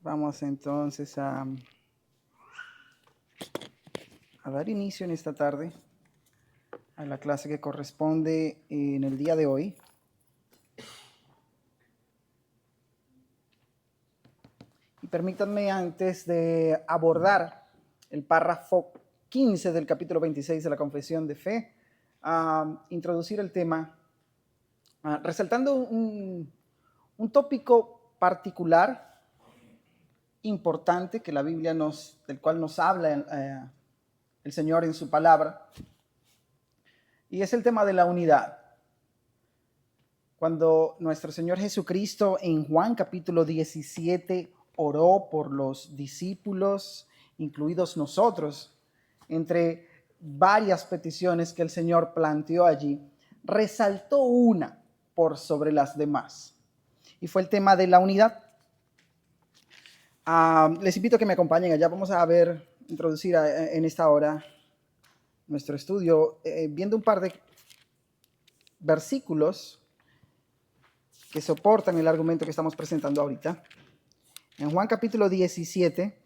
Vamos entonces a dar inicio en esta tarde a la clase que corresponde en el día de hoy. Y permítanme, antes de abordar el párrafo 15 del capítulo 26 de la Confesión de Fe, introducir el tema resaltando un tópico particular, importante, que la Biblia del cual nos habla el Señor en su palabra, y es el tema de la unidad. Cuando nuestro Señor Jesucristo en Juan capítulo 17 oró por los discípulos, incluidos nosotros, entre varias peticiones que el Señor planteó allí, resaltó una por sobre las demás, y fue el tema de la unidad. Les invito a que me acompañen allá. Vamos a introducir en esta hora nuestro estudio, viendo un par de versículos que soportan el argumento que estamos presentando ahorita. En Juan capítulo 17,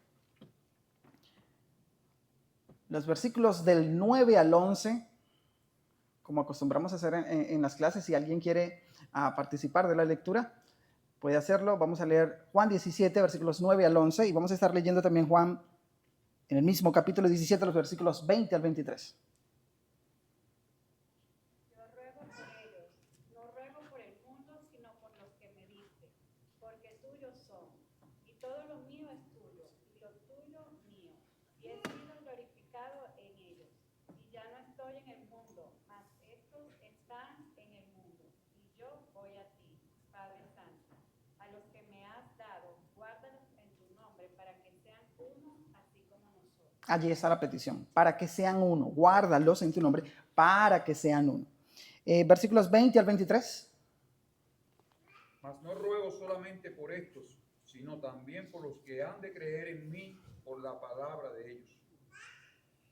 los versículos del 9 al 11, como acostumbramos a hacer en las clases. Si alguien quiere participar de la lectura, puede hacerlo. Vamos a leer Juan 17, versículos 9 al 11, y vamos a estar leyendo también Juan, en el mismo capítulo 17, los versículos 20 al 23. Allí está la petición, para que sean uno. Guárdalos en tu nombre, para que sean uno. Versículos 20 al 23. Mas no ruego solamente por estos, sino también por los que han de creer en mí por la palabra de ellos,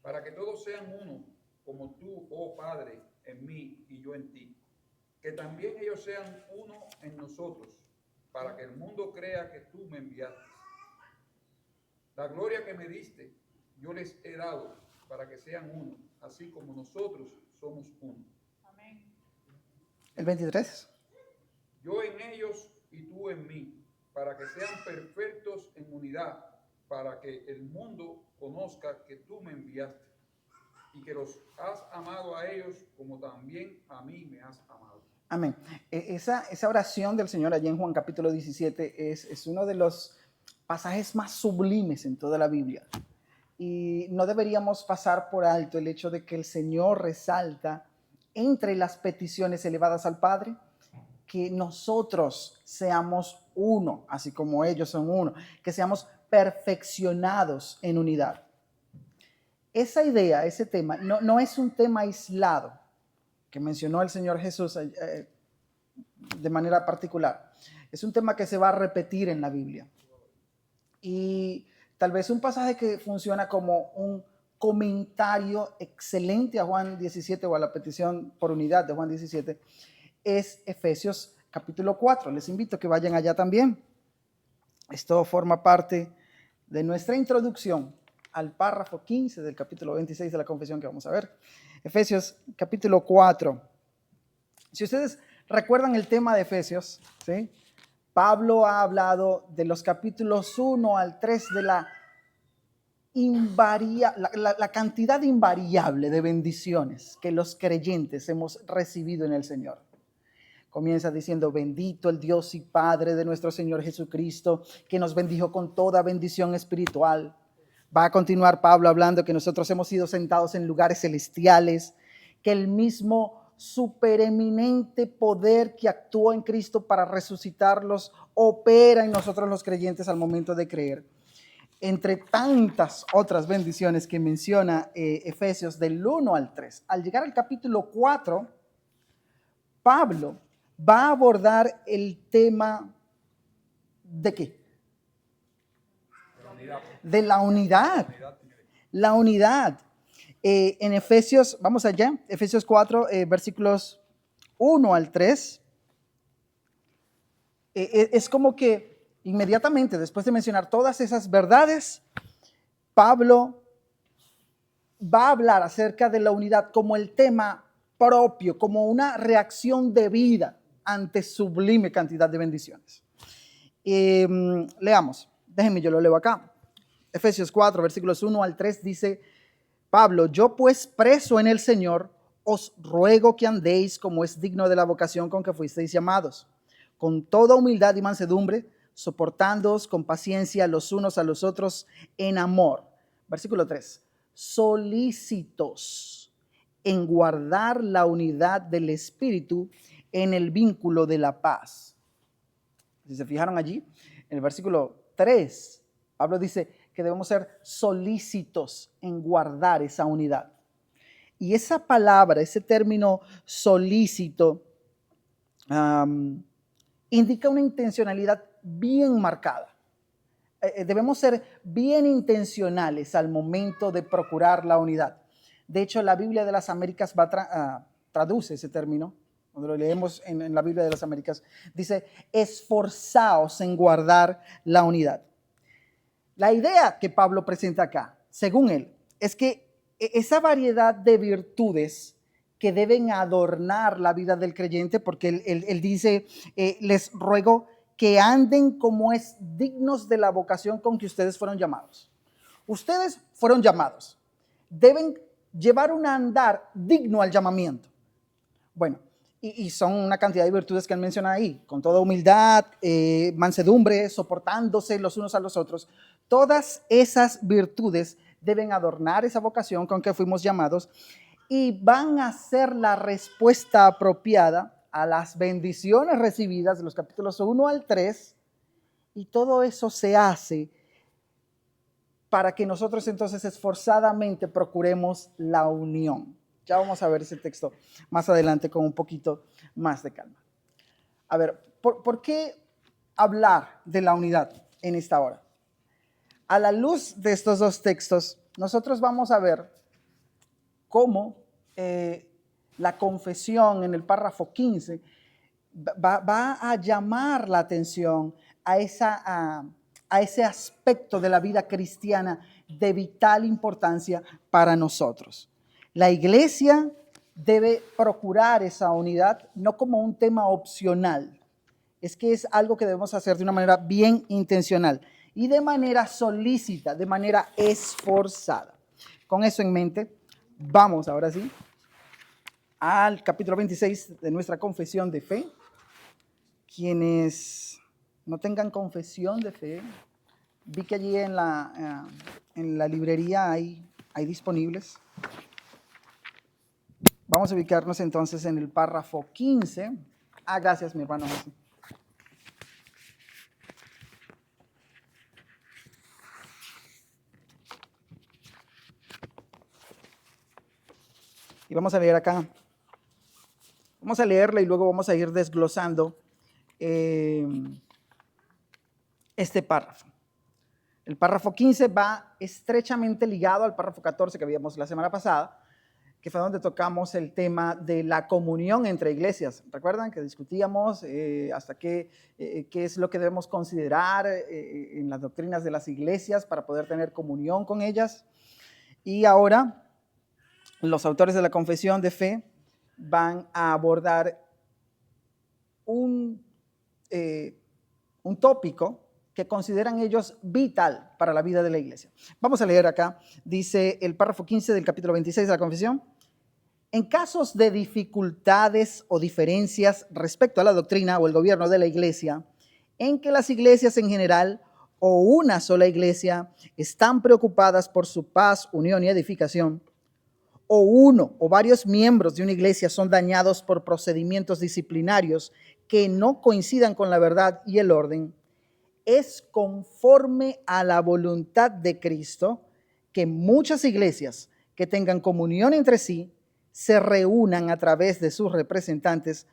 para que todos sean uno, como tú, oh Padre, en mí y yo en ti, que también ellos sean uno en nosotros, para que el mundo crea que tú me enviaste. La gloria que me diste, yo les he dado, para que sean uno, así como nosotros somos uno. Amén. El 23. Yo en ellos y tú en mí, para que sean perfectos en unidad, para que el mundo conozca que tú me enviaste y que los has amado a ellos como también a mí me has amado. Amén. Esa oración del Señor allí en Juan capítulo 17 es uno de los pasajes más sublimes en toda la Biblia. Y no deberíamos pasar por alto el hecho de que el Señor resalta entre las peticiones elevadas al Padre que nosotros seamos uno, así como ellos son uno, que seamos perfeccionados en unidad. Esa idea, ese tema, no es un tema aislado que mencionó el Señor Jesús de manera particular. Es un tema que se va a repetir en la Biblia. Y tal vez un pasaje que funciona como un comentario excelente a Juan 17 o a la petición por unidad de Juan 17 es Efesios capítulo 4. Les invito a que vayan allá también. Esto forma parte de nuestra introducción al párrafo 15 del capítulo 26 de la confesión que vamos a ver. Efesios capítulo 4. Si ustedes recuerdan el tema de Efesios, ¿sí? Pablo ha hablado de los capítulos 1 al 3 de la cantidad invariable de bendiciones que los creyentes hemos recibido en el Señor. Comienza diciendo: bendito el Dios y Padre de nuestro Señor Jesucristo, que nos bendijo con toda bendición espiritual. Va a continuar Pablo hablando que nosotros hemos sido sentados en lugares celestiales, que el mismo supereminente poder que actuó en Cristo para resucitarlos opera en nosotros los creyentes al momento de creer. Entre tantas otras bendiciones que menciona Efesios del 1 al 3. Al llegar al capítulo 4, Pablo va a abordar el tema ¿de qué? De la unidad. La unidad. En Efesios, vamos allá, Efesios 4, versículos 1 al 3. Es como que inmediatamente después de mencionar todas esas verdades, Pablo va a hablar acerca de la unidad como el tema propio, como una reacción debida ante sublime cantidad de bendiciones. Leamos, déjenme, yo lo leo acá. Efesios 4, versículos 1 al 3 dice Pablo: yo pues preso en el Señor, os ruego que andéis como es digno de la vocación con que fuisteis llamados, con toda humildad y mansedumbre, soportándoos con paciencia los unos a los otros en amor. Versículo 3. Solícitos en guardar la unidad del Espíritu en el vínculo de la paz. Si se fijaron allí, en el versículo 3, Pablo dice que debemos ser solícitos en guardar esa unidad. Y esa palabra, ese término solícito, indica una intencionalidad bien marcada. Debemos ser bien intencionales al momento de procurar la unidad. De hecho, la Biblia de las Américas traduce ese término. Cuando lo leemos en la Biblia de las Américas, dice: esforzaos en guardar la unidad. La idea que Pablo presenta acá, según él, es que esa variedad de virtudes que deben adornar la vida del creyente, porque él dice, les ruego que anden como es dignos de la vocación con que ustedes fueron llamados. Ustedes fueron llamados. Deben llevar un andar digno al llamamiento. Bueno, y son una cantidad de virtudes que él menciona ahí, con toda humildad, mansedumbre, soportándose los unos a los otros. Todas esas virtudes deben adornar esa vocación con que fuimos llamados y van a ser la respuesta apropiada a las bendiciones recibidas de los capítulos 1 al 3, y todo eso se hace para que nosotros entonces esforzadamente procuremos la unión. Ya vamos a ver ese texto más adelante con un poquito más de calma. A ver, ¿por qué hablar de la unidad en esta hora? A la luz de estos dos textos, nosotros vamos a ver cómo la confesión en el párrafo 15 va a llamar la atención a ese aspecto de la vida cristiana de vital importancia para nosotros. La iglesia debe procurar esa unidad no como un tema opcional, es que es algo que debemos hacer de una manera bien intencional y de manera solícita, de manera esforzada. Con eso en mente, vamos ahora sí al capítulo 26 de nuestra confesión de fe. Quienes no tengan confesión de fe, vi que allí en la librería hay disponibles. Vamos a ubicarnos entonces en el párrafo 15. Gracias, mi hermano José. Y vamos a leer acá. Vamos a leerla y luego vamos a ir desglosando este párrafo. El párrafo 15 va estrechamente ligado al párrafo 14 que vimos la semana pasada, que fue donde tocamos el tema de la comunión entre iglesias. ¿Recuerdan que discutíamos hasta qué es lo que debemos considerar en las doctrinas de las iglesias para poder tener comunión con ellas? Y ahora los autores de la confesión de fe van a abordar un tópico que consideran ellos vital para la vida de la iglesia. Vamos a leer acá, dice el párrafo 15 del capítulo 26 de la confesión: en casos de dificultades o diferencias respecto a la doctrina o el gobierno de la iglesia, en que las iglesias en general o una sola iglesia están preocupadas por su paz, unión y edificación, o uno o varios miembros de una iglesia son dañados por procedimientos disciplinarios que no coincidan con la verdad y el orden, es conforme a la voluntad de Cristo que muchas iglesias que tengan comunión entre sí se reúnan a través de sus representantes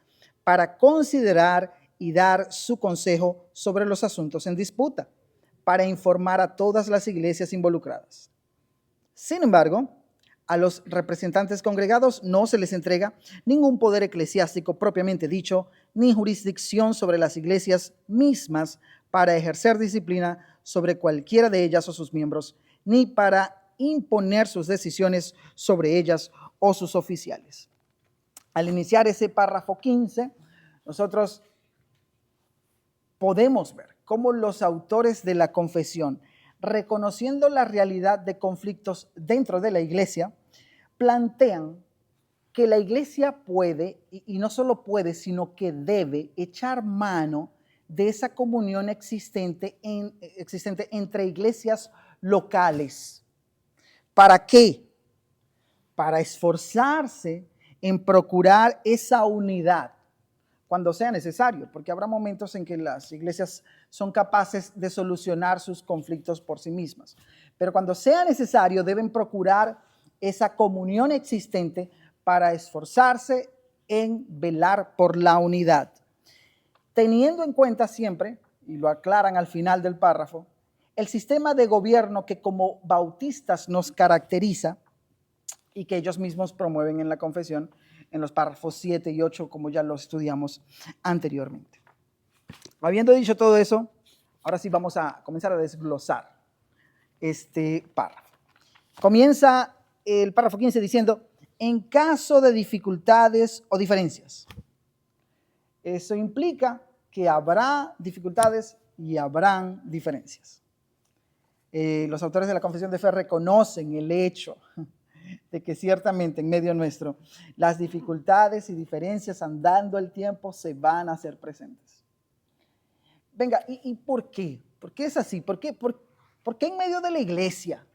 para considerar y dar su consejo sobre los asuntos en disputa, para informar a todas las iglesias involucradas. Sin embargo, a los representantes congregados no se les entrega ningún poder eclesiástico propiamente dicho, ni jurisdicción sobre las iglesias mismas para ejercer disciplina sobre cualquiera de ellas o sus miembros, ni para imponer sus decisiones sobre ellas o sus oficiales. Al iniciar ese párrafo 15, nosotros podemos ver cómo los autores de la confesión, reconociendo la realidad de conflictos dentro de la iglesia, plantean que la iglesia puede, y no solo puede, sino que debe echar mano de esa comunión existente entre iglesias locales. ¿Para qué? Para esforzarse en procurar esa unidad cuando sea necesario, porque habrá momentos en que las iglesias son capaces de solucionar sus conflictos por sí mismas. Pero cuando sea necesario, deben procurar esa comunión existente para esforzarse en velar por la unidad. Teniendo en cuenta siempre, y lo aclaran al final del párrafo, el sistema de gobierno que como bautistas nos caracteriza y que ellos mismos promueven en la confesión, en los párrafos 7 y 8, como ya lo estudiamos anteriormente. Habiendo dicho todo eso, ahora sí vamos a comenzar a desglosar este párrafo. Comienza el párrafo 15 diciendo, en caso de dificultades o diferencias. Eso implica que habrá dificultades y habrán diferencias. Los autores de la Confesión de Fe reconocen el hecho de que ciertamente en medio nuestro las dificultades y diferencias andando el tiempo se van a hacer presentes. Venga, ¿y por qué? ¿Por qué es así? ¿Por qué en medio de la iglesia?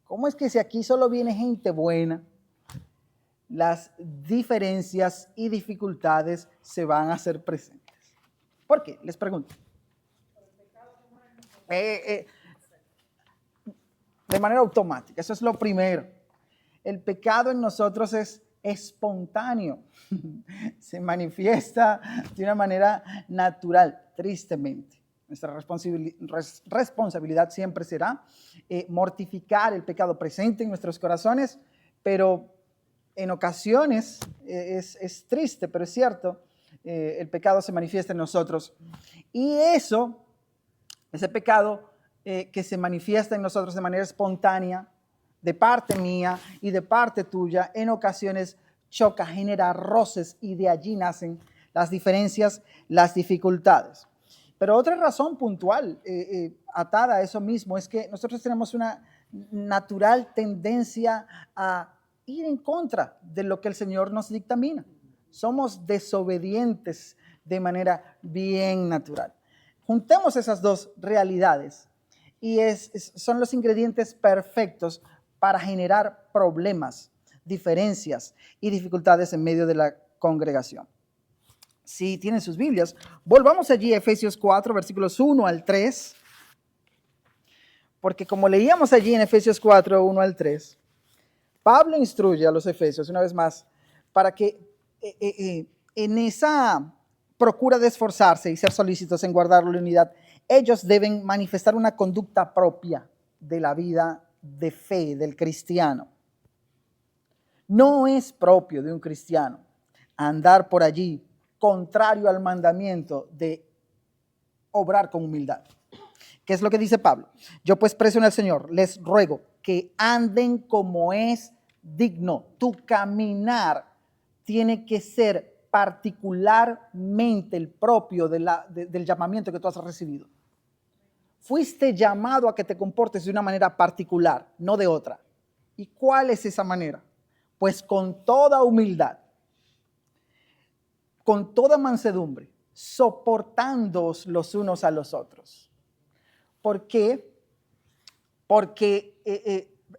¿Cómo es que si aquí solo viene gente buena, las diferencias y dificultades se van a hacer presentes? ¿Por qué? Les pregunto. De manera automática, eso es lo primero. El pecado en nosotros es espontáneo, se manifiesta de una manera natural, tristemente. Nuestra responsabilidad siempre será mortificar el pecado presente en nuestros corazones, pero en ocasiones es triste, pero es cierto, el pecado se manifiesta en nosotros. Y ese pecado que se manifiesta en nosotros de manera espontánea, de parte mía y de parte tuya, en ocasiones choca, genera roces y de allí nacen las diferencias, las dificultades. Pero otra razón puntual atada a eso mismo es que nosotros tenemos una natural tendencia a ir en contra de lo que el Señor nos dictamina. Somos desobedientes de manera bien natural. Juntemos esas dos realidades y son los ingredientes perfectos para generar problemas, diferencias y dificultades en medio de la congregación. Si tienen sus Biblias, volvamos allí a Efesios 4, versículos 1 al 3, porque como leíamos allí en Efesios 4, 1 al 3, Pablo instruye a los efesios, una vez más, para que en esa procura de esforzarse y ser solícitos en guardar la unidad, ellos deben manifestar una conducta propia de la vida de fe del cristiano. No es propio de un cristiano andar por allí contrario al mandamiento de obrar con humildad. ¿Qué es lo que dice Pablo? Yo pues preso en el Señor, les ruego que anden como es digno. Tu caminar tiene que ser particularmente el propio del llamamiento que tú has recibido. Fuiste llamado a que te comportes de una manera particular, no de otra. ¿Y cuál es esa manera? Pues con toda humildad, con toda mansedumbre, soportándoos los unos a los otros. ¿Por qué? Porque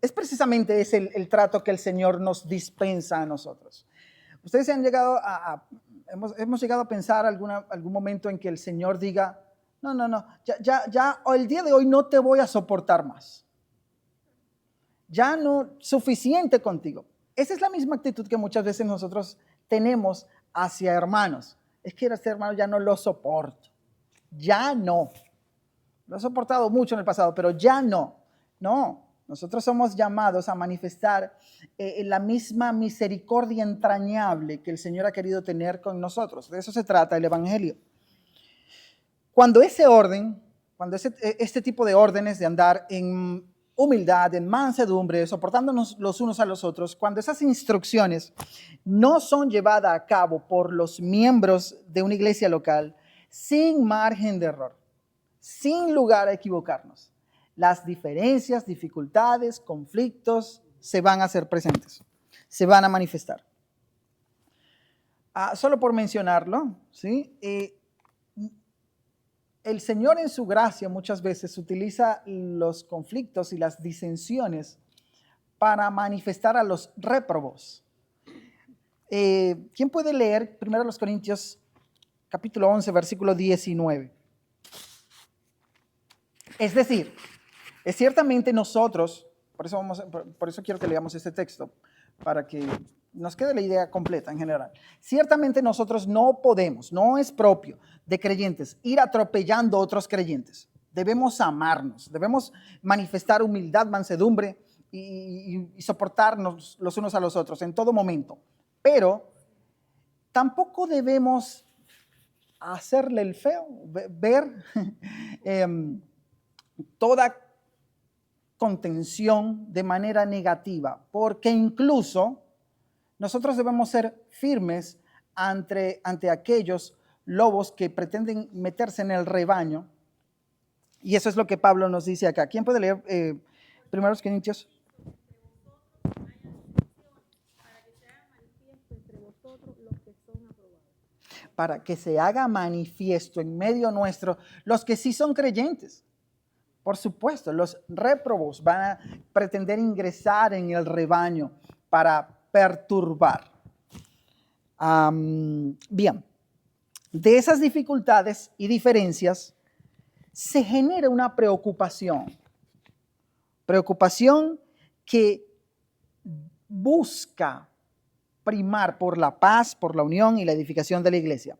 es precisamente ese el trato que el Señor nos dispensa a nosotros. Ustedes han llegado hemos llegado a pensar algún momento en que el Señor diga, no, ya el día de hoy no te voy a soportar más. Ya no, suficiente contigo. Esa es la misma actitud que muchas veces nosotros tenemos hacia hermanos. Es que este hermano ya no lo soporto. Ya no. Lo he soportado mucho en el pasado, pero ya no. No, nosotros somos llamados a manifestar la misma misericordia entrañable que el Señor ha querido tener con nosotros. De eso se trata el Evangelio. Cuando ese orden cuando este tipo de órdenes de andar en humildad, en mansedumbre, soportándonos los unos a los otros, cuando esas instrucciones no son llevadas a cabo por los miembros de una iglesia local, sin margen de error, sin lugar a equivocarnos, las diferencias, dificultades, conflictos se van a hacer presentes, se van a manifestar. Solo por mencionarlo, ¿sí? El Señor en su gracia muchas veces utiliza los conflictos y las disensiones para manifestar a los réprobos. ¿Quién puede leer 1 Corintios capítulo 11, versículo 19? Es decir, es ciertamente nosotros, por eso quiero que leamos este texto, para que nos quede la idea completa en general. Ciertamente nosotros no podemos, no es propio de creyentes ir atropellando a otros creyentes. Debemos amarnos, debemos manifestar humildad, mansedumbre y soportarnos los unos a los otros en todo momento. Pero tampoco debemos hacerle el feo, ver toda contención de manera negativa, porque incluso nosotros debemos ser firmes ante aquellos lobos que pretenden meterse en el rebaño. Y eso es lo que Pablo nos dice acá. ¿Quién puede leer 1 Corintios? Para que se haga manifiesto en medio nuestro los que sí son creyentes. Por supuesto, los réprobos van a pretender ingresar en el rebaño para perturbar. Bien, de esas dificultades y diferencias se genera una preocupación que busca primar por la paz, por la unión y la edificación de la iglesia.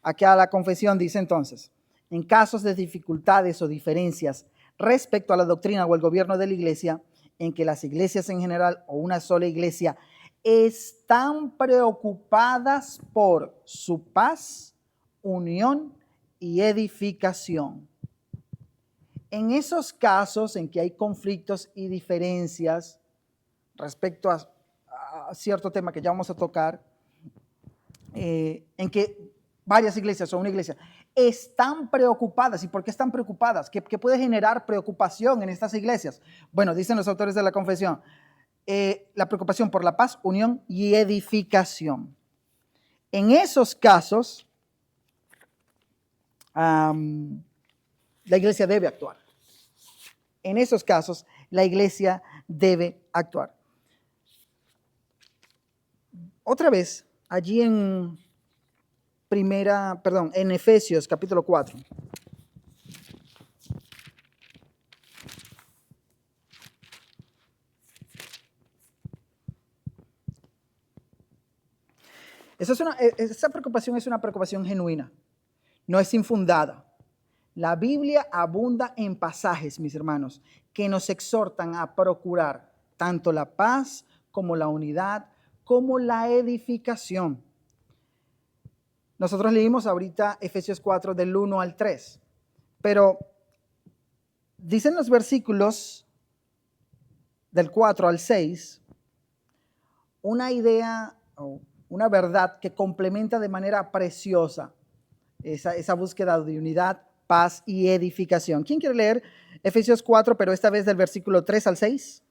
Acá la confesión dice entonces, en casos de dificultades o diferencias respecto a la doctrina o el gobierno de la iglesia, en que las iglesias en general o una sola iglesia están preocupadas por su paz, unión y edificación. En esos casos en que hay conflictos y diferencias respecto a cierto tema que ya vamos a tocar, en que varias iglesias o una iglesia están preocupadas. ¿Y por qué están preocupadas? ¿Qué puede generar preocupación en estas iglesias? Bueno, dicen los autores de la confesión, la preocupación por la paz, unión y edificación. En esos casos, la iglesia debe actuar. En esos casos, la iglesia debe actuar. Otra vez, allí en Efesios capítulo 4. Esa preocupación es una preocupación genuina, no es infundada. La Biblia abunda en pasajes, mis hermanos, que nos exhortan a procurar tanto la paz como la unidad, como la edificación. Nosotros leímos ahorita Efesios 4 del 1 al 3, pero dicen los versículos del 4 al 6 una idea o una verdad que complementa de manera preciosa esa búsqueda de unidad, paz y edificación. ¿Quién quiere leer Efesios 4, pero esta vez del versículo 3 al 6?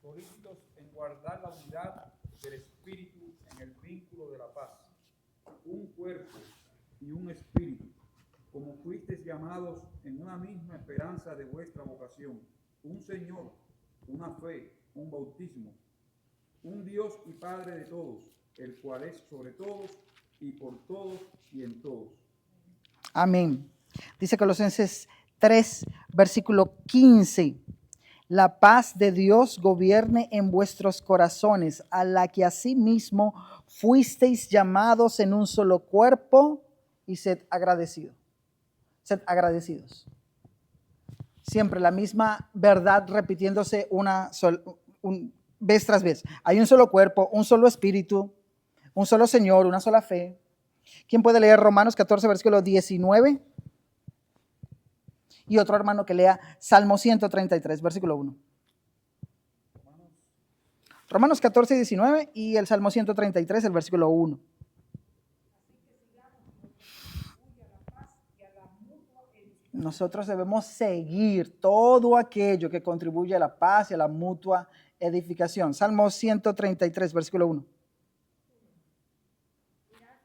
Solícitos en guardar la unidad del espíritu en el vínculo de la paz, un cuerpo y un espíritu, como fuisteis llamados en una misma esperanza de vuestra vocación, un Señor, una fe, un bautismo, un Dios y Padre de todos, el cual es sobre todos y por todos y en todos. Amén. Dice Colosenses 3, versículo 15. La paz de Dios gobierne en vuestros corazones, a la que asimismo fuisteis llamados en un solo cuerpo, y sed agradecidos. Sed agradecidos. Siempre la misma verdad repitiéndose vez tras vez. Hay un solo cuerpo, un solo espíritu, un solo Señor, una sola fe. ¿Quién puede leer Romanos 14, versículo 19? y otro hermano que lea Salmo 133, versículo 1. Romanos 14 y 19 y el Salmo 133, el versículo 1. Nosotros debemos seguir todo aquello que contribuye a la paz y a la mutua edificación. Salmo 133, versículo 1. Mirad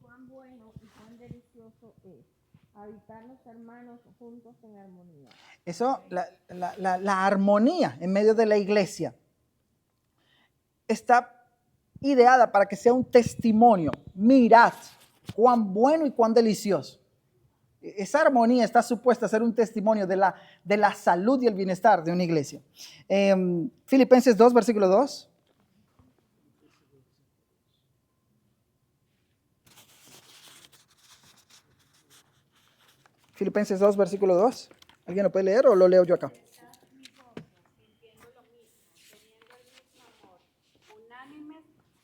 cuán bueno y cuán delicioso es habitar los hermanos juntos en armonía. Eso, la armonía en medio de la iglesia está ideada para que sea un testimonio. Mirad cuán bueno y cuán delicioso. Esa armonía está supuesta a ser un testimonio de la salud y el bienestar de una iglesia. Filipenses 2, versículo 2. Filipenses 2, versículo 2. ¿Alguien lo puede leer o lo leo yo acá?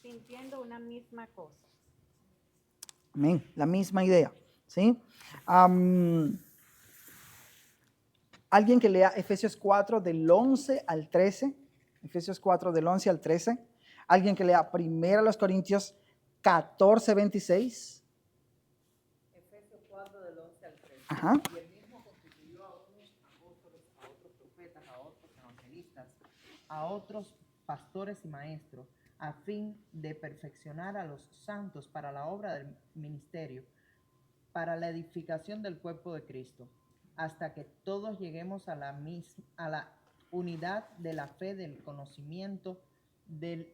Sintiendo una misma cosa. Amén, la misma idea, ¿sí? Alguien que lea Efesios 4 del 11 al 13. Efesios 4 del 11 al 13. Alguien que lea 1 Corintios 14, 26. Efesios 4 del 11 al 13. Ajá. Y él mismo constituyó a unos apóstoles, a otros profetas, a otros evangelistas, a otros pastores y maestros, a fin de perfeccionar a los santos para la obra del ministerio, para la edificación del cuerpo de Cristo, hasta que todos lleguemos a la unidad de la fe, del conocimiento del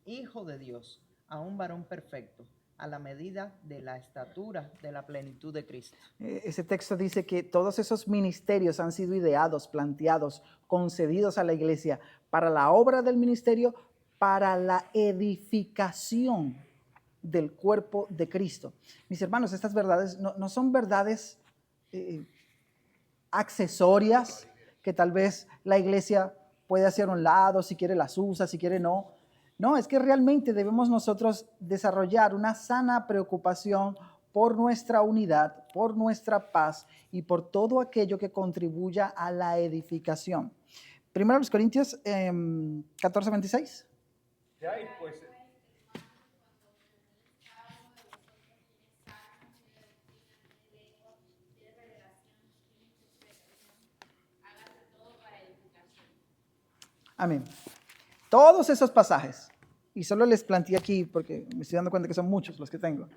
Hijo de Dios, a un varón perfecto, a la medida de la estatura de la plenitud de Cristo. Ese texto dice que todos esos ministerios han sido ideados, planteados, concedidos a la iglesia para la obra del ministerio, para la edificación del cuerpo de Cristo. Mis hermanos, estas verdades no son verdades accesorias que tal vez la iglesia puede hacer a un lado, si quiere las usa, si quiere no. No, es que realmente debemos nosotros desarrollar una sana preocupación por nuestra unidad, por nuestra paz y por todo aquello que contribuya a la edificación. 1 Corintios 14, 26. Ya hay, pues, Amén. Todos esos pasajes, y solo les planteé aquí porque me estoy dando cuenta que son muchos los que tengo,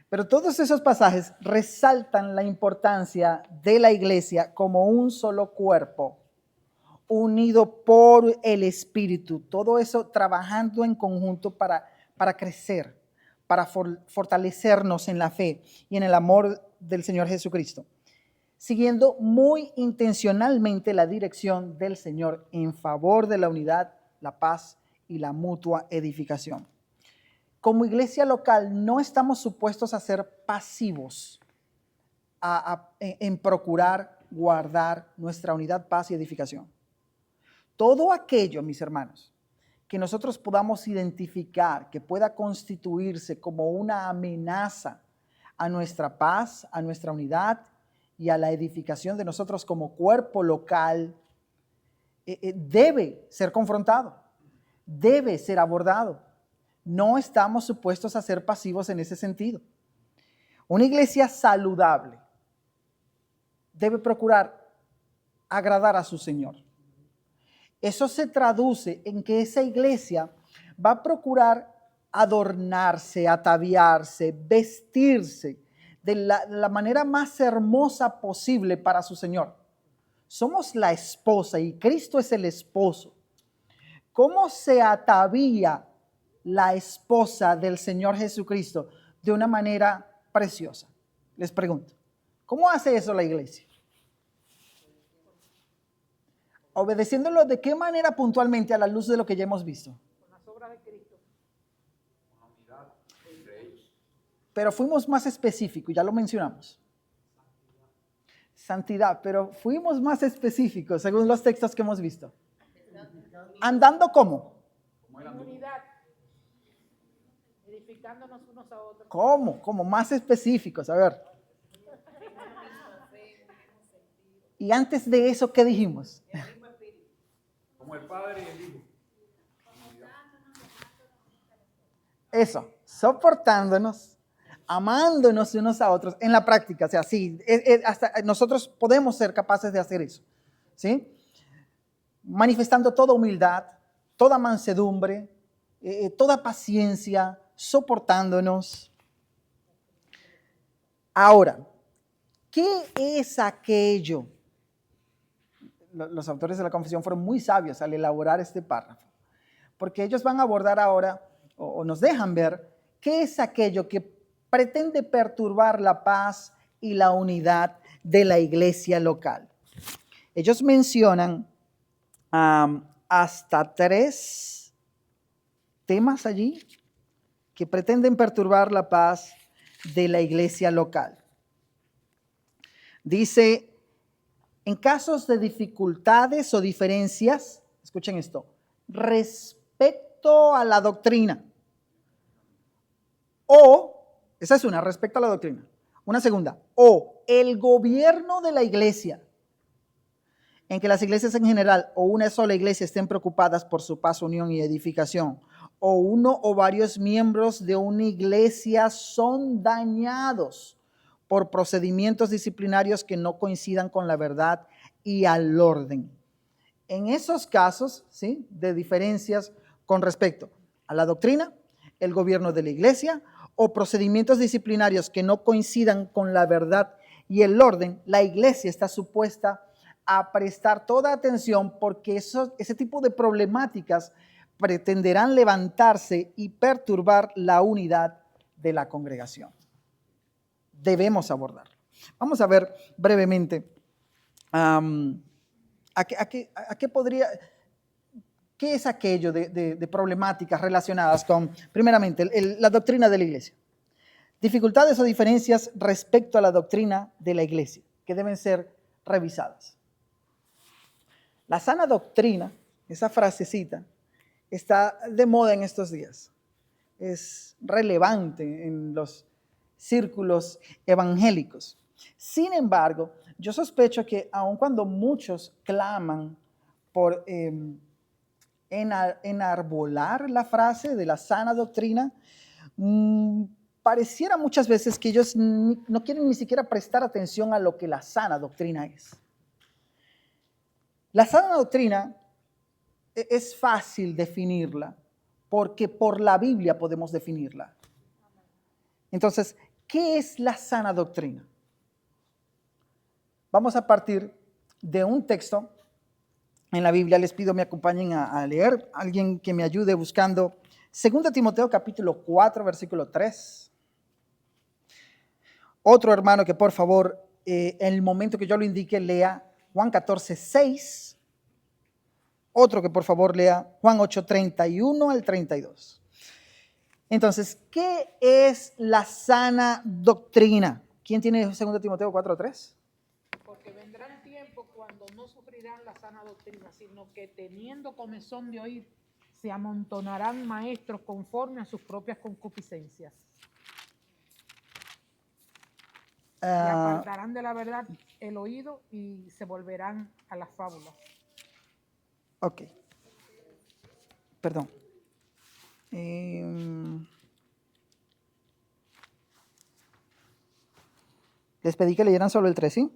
pero todos esos pasajes resaltan la importancia de la iglesia como un solo cuerpo, unido por el Espíritu, todo eso trabajando en conjunto para crecer, para fortalecernos en la fe y en el amor del Señor Jesucristo, siguiendo muy intencionalmente la dirección del Señor en favor de la unidad, la paz y la mutua edificación. Como iglesia local no estamos supuestos a ser pasivos en procurar guardar nuestra unidad, paz y edificación. Todo aquello, mis hermanos, que nosotros podamos identificar, que pueda constituirse como una amenaza a nuestra paz, a nuestra unidad y a la edificación de nosotros como cuerpo local, debe ser confrontado, debe ser abordado. No estamos supuestos a ser pasivos en ese sentido. Una iglesia saludable debe procurar agradar a su Señor. Eso se traduce en que esa iglesia va a procurar adornarse, ataviarse, vestirse de la manera más hermosa posible para su Señor. Somos la esposa y Cristo es el esposo. ¿Cómo se atavía la esposa del Señor Jesucristo de una manera preciosa? Les pregunto, ¿cómo hace eso la iglesia? Obedeciéndolo de qué manera puntualmente a la luz de lo que ya hemos visto. Con las obras de Cristo. una unidad entre ellos. Pero fuimos más específicos, ya lo mencionamos. Santidad, pero fuimos más específicos según los textos que hemos visto. ¿Andando cómo? En unidad. Edificándonos unos a otros. ¿Cómo? ¿Cómo? Más específicos, a ver. Y antes de eso, ¿qué dijimos? Como el Padre y el Hijo. Eso, soportándonos, amándonos unos a otros en la práctica. O sea, sí, hasta nosotros podemos ser capaces de hacer eso, ¿sí? Manifestando toda humildad, toda mansedumbre, toda paciencia, soportándonos. Ahora, ¿qué es aquello? Los autores de la Confesión fueron muy sabios al elaborar este párrafo, porque ellos van a abordar ahora, o nos dejan ver, qué es aquello que pretende perturbar la paz y la unidad de la iglesia local. Ellos mencionan hasta 3 temas allí que pretenden perturbar la paz de la iglesia local. Dice, en casos de dificultades o diferencias, escuchen esto, respecto a la doctrina, o, esa es una, respecto a la doctrina, una segunda, o el gobierno de la iglesia, en que las iglesias en general o una sola iglesia estén preocupadas por su paz, unión y edificación, o uno o varios miembros de una iglesia son dañados por procedimientos disciplinarios que no coincidan con la verdad y al orden. En esos casos, ¿sí?, de diferencias con respecto a la doctrina, el gobierno de la iglesia o procedimientos disciplinarios que no coincidan con la verdad y el orden, la iglesia está supuesta a prestar toda atención, porque ese tipo de problemáticas pretenderán levantarse y perturbar la unidad de la congregación. Debemos abordarlo. Vamos a ver brevemente qué es aquello de problemáticas relacionadas con, primeramente, la doctrina de la iglesia. Dificultades o diferencias respecto a la doctrina de la iglesia que deben ser revisadas. La sana doctrina, esa frasecita, está de moda en estos días. Es relevante en los círculos evangélicos. Sin embargo, yo sospecho que aun cuando muchos claman por enarbolar la frase de la sana doctrina, pareciera muchas veces que ellos no quieren ni siquiera prestar atención a lo que la sana doctrina es. La sana doctrina es fácil definirla porque por la Biblia podemos definirla. Entonces, ¿qué es la sana doctrina? Vamos a partir de un texto en la Biblia. Les pido me acompañen a leer. Alguien que me ayude buscando 2 Timoteo capítulo 4, versículo 3. Otro hermano que por favor, en el momento que yo lo indique, lea Juan 14, 6. Otro que por favor lea Juan 8, 31 al 32. Entonces, ¿qué es la sana doctrina? ¿Quién tiene 2 Timoteo 4, 3? Porque vendrán tiempos cuando no sufrirán la sana doctrina, sino que teniendo comezón de oír, se amontonarán maestros conforme a sus propias concupiscencias. Y apartarán de la verdad el oído y se volverán a las fábulas. Ok. Perdón. Les pedí que leyeran solo el 3, ¿sí?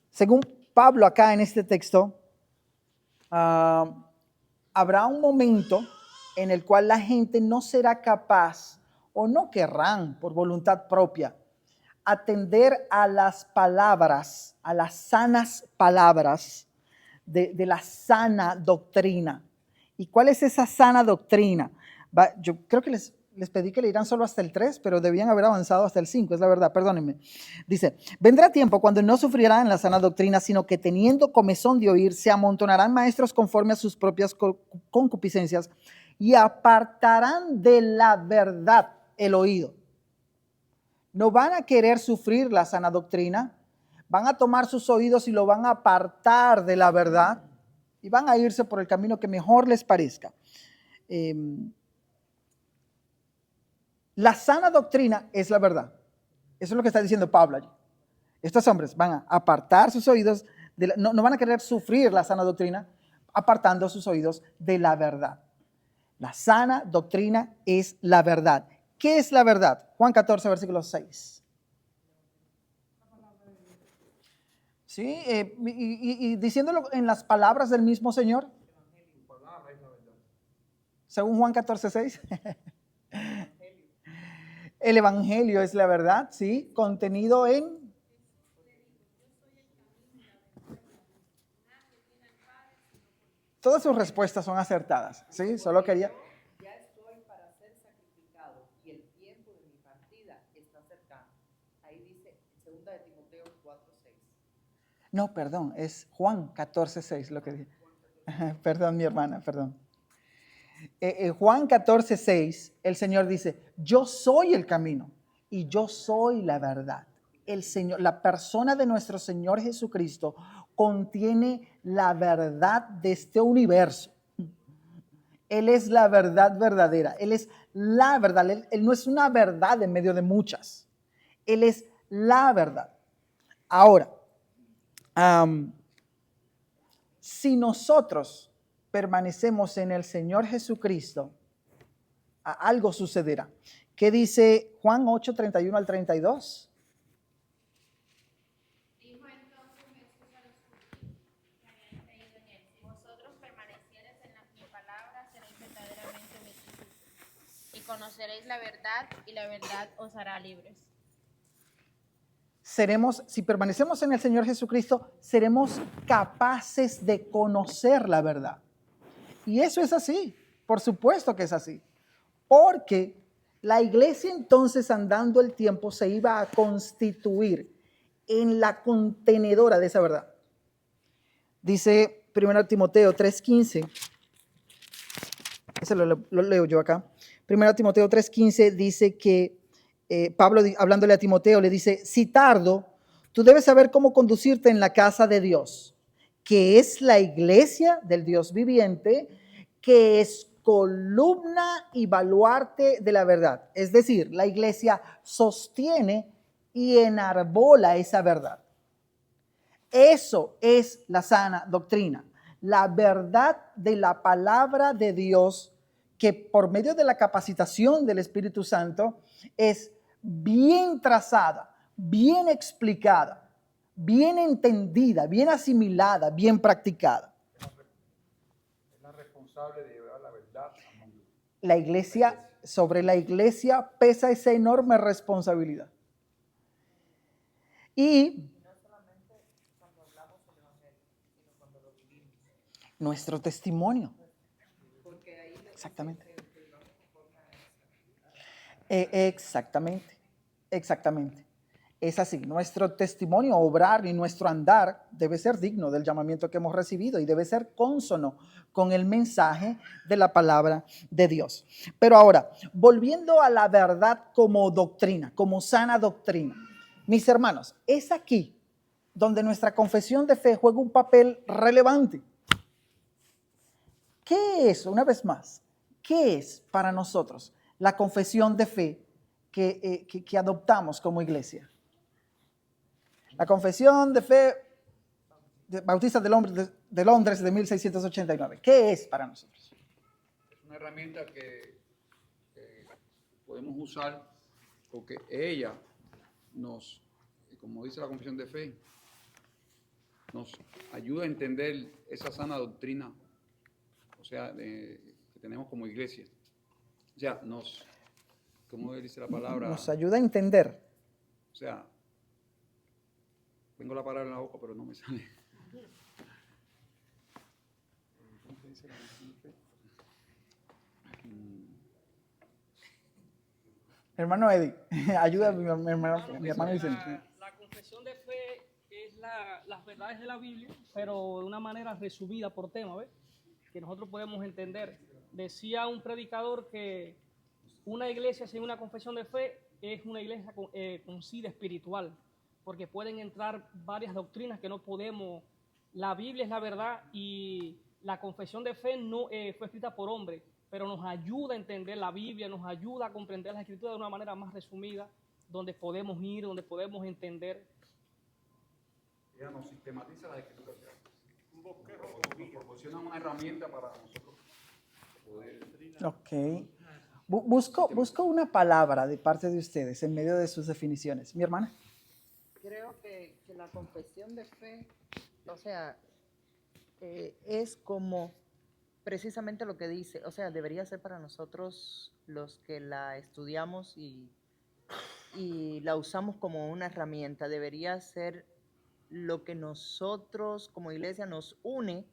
Según Pablo acá en este texto, habrá un momento en el cual la gente no será capaz o no querrán por voluntad propia atender a las palabras, a las sanas palabras de la sana doctrina. ¿Y cuál es esa sana doctrina? Yo creo que les pedí que leyeran solo hasta el 3, pero debían haber avanzado hasta el 5, es la verdad, perdónenme. Dice, vendrá tiempo cuando no sufrirán la sana doctrina, sino que teniendo comezón de oír, se amontonarán maestros conforme a sus propias concupiscencias y apartarán de la verdad el oído. No van a querer sufrir la sana doctrina, van a tomar sus oídos y lo van a apartar de la verdad y van a irse por el camino que mejor les parezca. La sana doctrina es la verdad. Eso es lo que está diciendo Pablo allí. Estos hombres van a apartar sus oídos, no van a querer sufrir la sana doctrina, apartando sus oídos de la verdad. La sana doctrina es la verdad. ¿Qué es la verdad? Juan 14, versículo 6. ¿Sí? Y diciéndolo en las palabras del mismo Señor. Según Juan 14, 6. El Evangelio es la verdad, ¿sí? Contenido en... Todas sus respuestas son acertadas, ¿sí? Solo quería... Ya estoy para ser sacrificado y el tiempo de mi partida está cercano. Ahí dice 2 de Timoteo 4:6. No, perdón, es Juan 14, 6 lo que dije. Perdón, mi hermana, perdón. Juan 14, 6, el Señor dice, yo soy el camino y yo soy la verdad. El Señor, la persona de nuestro Señor Jesucristo contiene la verdad de este universo. Él es la verdad verdadera. Él es la verdad. Él no es una verdad en medio de muchas. Él es la verdad. Ahora, si nosotros permanecemos en el Señor Jesucristo, algo sucederá. ¿Qué dice Juan 8, 31 al 32? Dijo entonces Jesús a los judíos que habían creído en él: si vosotros permaneciereis en mi palabra, seréis verdaderamente mis discípulos, y conoceréis la verdad, y la verdad os hará libres. Si permanecemos en el Señor Jesucristo, seremos capaces de conocer la verdad. Y eso es así, por supuesto que es así. Porque la iglesia entonces, andando el tiempo, se iba a constituir en la contenedora de esa verdad. Dice 1 Timoteo 3:15, ese lo leo yo acá. 1 Timoteo 3:15 dice que Pablo, hablándole a Timoteo, le dice, si tardo, tú debes saber cómo conducirte en la casa de Dios, que es la iglesia del Dios viviente, que es columna y baluarte de la verdad. Es decir, la iglesia sostiene y enarbola esa verdad. Eso es la sana doctrina, la verdad de la palabra de Dios, que por medio de la capacitación del Espíritu Santo es bien trazada, bien explicada, bien entendida, bien asimilada, bien practicada. Es la responsable de llevar la verdad al mundo. La iglesia, sobre la iglesia pesa esa enorme responsabilidad. Y nuestro testimonio. Exactamente. Exactamente. Es así. Nuestro testimonio, obrar y nuestro andar debe ser digno del llamamiento que hemos recibido y debe ser cónsono con el mensaje de la palabra de Dios. Pero ahora, volviendo a la verdad como doctrina, como sana doctrina, mis hermanos, es aquí donde nuestra confesión de fe juega un papel relevante. ¿Qué es, una vez más, qué es para nosotros la confesión de fe que adoptamos como iglesia? La confesión de fe bautista de Londres de 1689. ¿Qué es para nosotros? Es una herramienta que podemos usar porque ella nos, como dice la confesión de fe, nos ayuda a entender esa sana doctrina, o sea, que tenemos como iglesia. O sea, ¿cómo dice la palabra? Nos ayuda a entender. O sea, tengo la palabra en la boca, pero no me sale. Hermano Eddie, ayuda a mi hermano Vicente. La confesión de fe es las verdades de la Biblia, pero de una manera resumida por tema, ¿ves? Que nosotros podemos entender. Decía un predicador que una iglesia sin una confesión de fe es una iglesia con sida espiritual, porque pueden entrar varias doctrinas que no podemos. La Biblia es la verdad y la confesión de fe no fue escrita por hombre, pero nos ayuda a entender la Biblia, nos ayuda a comprender la Escritura de una manera más resumida, donde podemos ir, donde podemos entender. Ella nos sistematiza las escrituras. Nos proporciona una herramienta para nosotros poder. Ok. Busco una palabra de parte de ustedes en medio de sus definiciones. Mi hermana. Creo que la confesión de fe, o sea, es como precisamente lo que dice, o sea, debería ser para nosotros los que la estudiamos y la usamos como una herramienta, debería ser lo que nosotros como iglesia nos une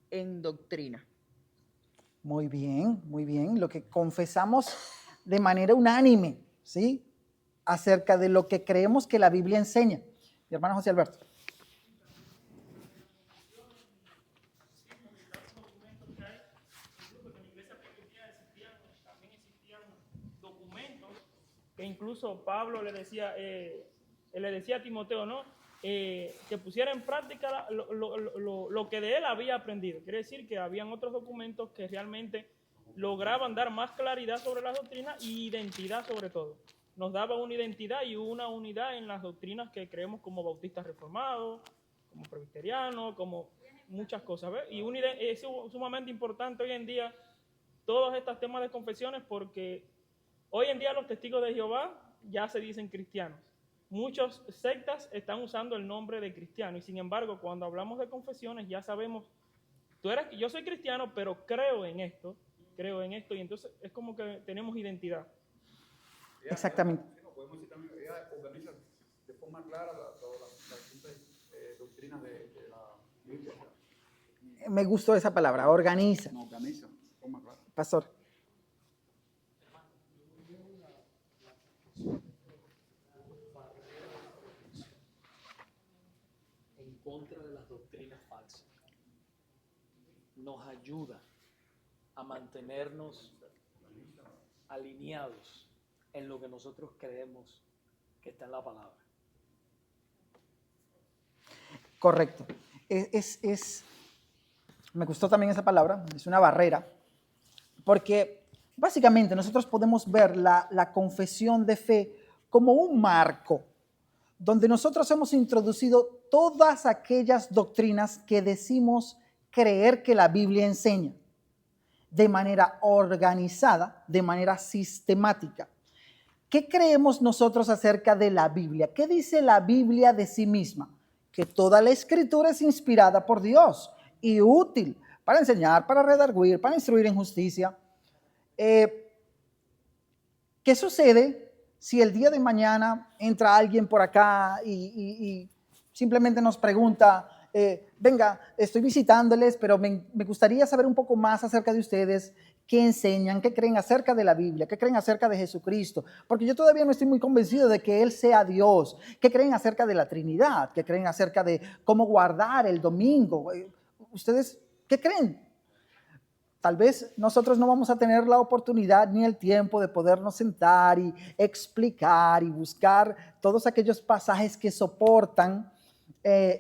en doctrina. Muy bien, muy bien. Lo que confesamos de manera unánime, ¿sí? Acerca de lo que creemos que la Biblia enseña. Mi hermano José Alberto. Que incluso Pablo le decía a Timoteo, ¿no? Que pusiera en práctica lo que de él había aprendido. Quiere decir que habían otros documentos que realmente lograban dar más claridad sobre las doctrinas y identidad sobre todo. Nos daba una identidad y una unidad en las doctrinas que creemos como bautistas reformados, como presbiterianos, como muchas cosas, ¿ves? Y es sumamente importante hoy en día todos estos temas de confesiones, porque hoy en día los testigos de Jehová ya se dicen cristianos. Muchas sectas están usando el nombre de cristiano y sin embargo cuando hablamos de confesiones ya sabemos, yo soy cristiano pero creo en esto y entonces es como que tenemos identidad. Exactamente. Podemos decir también, ella organiza de forma clara las distintas doctrinas de la Biblia. Me gustó esa palabra, organiza. No, organiza de forma clara. Pastor. En contra de las doctrinas falsas. Nos ayuda a mantenernos alineados en lo que nosotros creemos que está en la palabra. Correcto. Me gustó también esa palabra, es una barrera, porque básicamente nosotros podemos ver la confesión de fe como un marco donde nosotros hemos introducido todas aquellas doctrinas que decimos creer que la Biblia enseña, de manera organizada, de manera sistemática. ¿Qué creemos nosotros acerca de la Biblia? ¿Qué dice la Biblia de sí misma? Que toda la Escritura es inspirada por Dios y útil para enseñar, para redarguir, para instruir en justicia. ¿Qué sucede si el día de mañana entra alguien por acá y simplemente nos pregunta, venga, estoy visitándoles, pero me gustaría saber un poco más acerca de ustedes, qué enseñan, qué creen acerca de la Biblia, qué creen acerca de Jesucristo, porque yo todavía no estoy muy convencido de que Él sea Dios, qué creen acerca de la Trinidad, qué creen acerca de cómo guardar el domingo, ¿ustedes qué creen? Tal vez nosotros no vamos a tener la oportunidad ni el tiempo de podernos sentar y explicar y buscar todos aquellos pasajes que soportan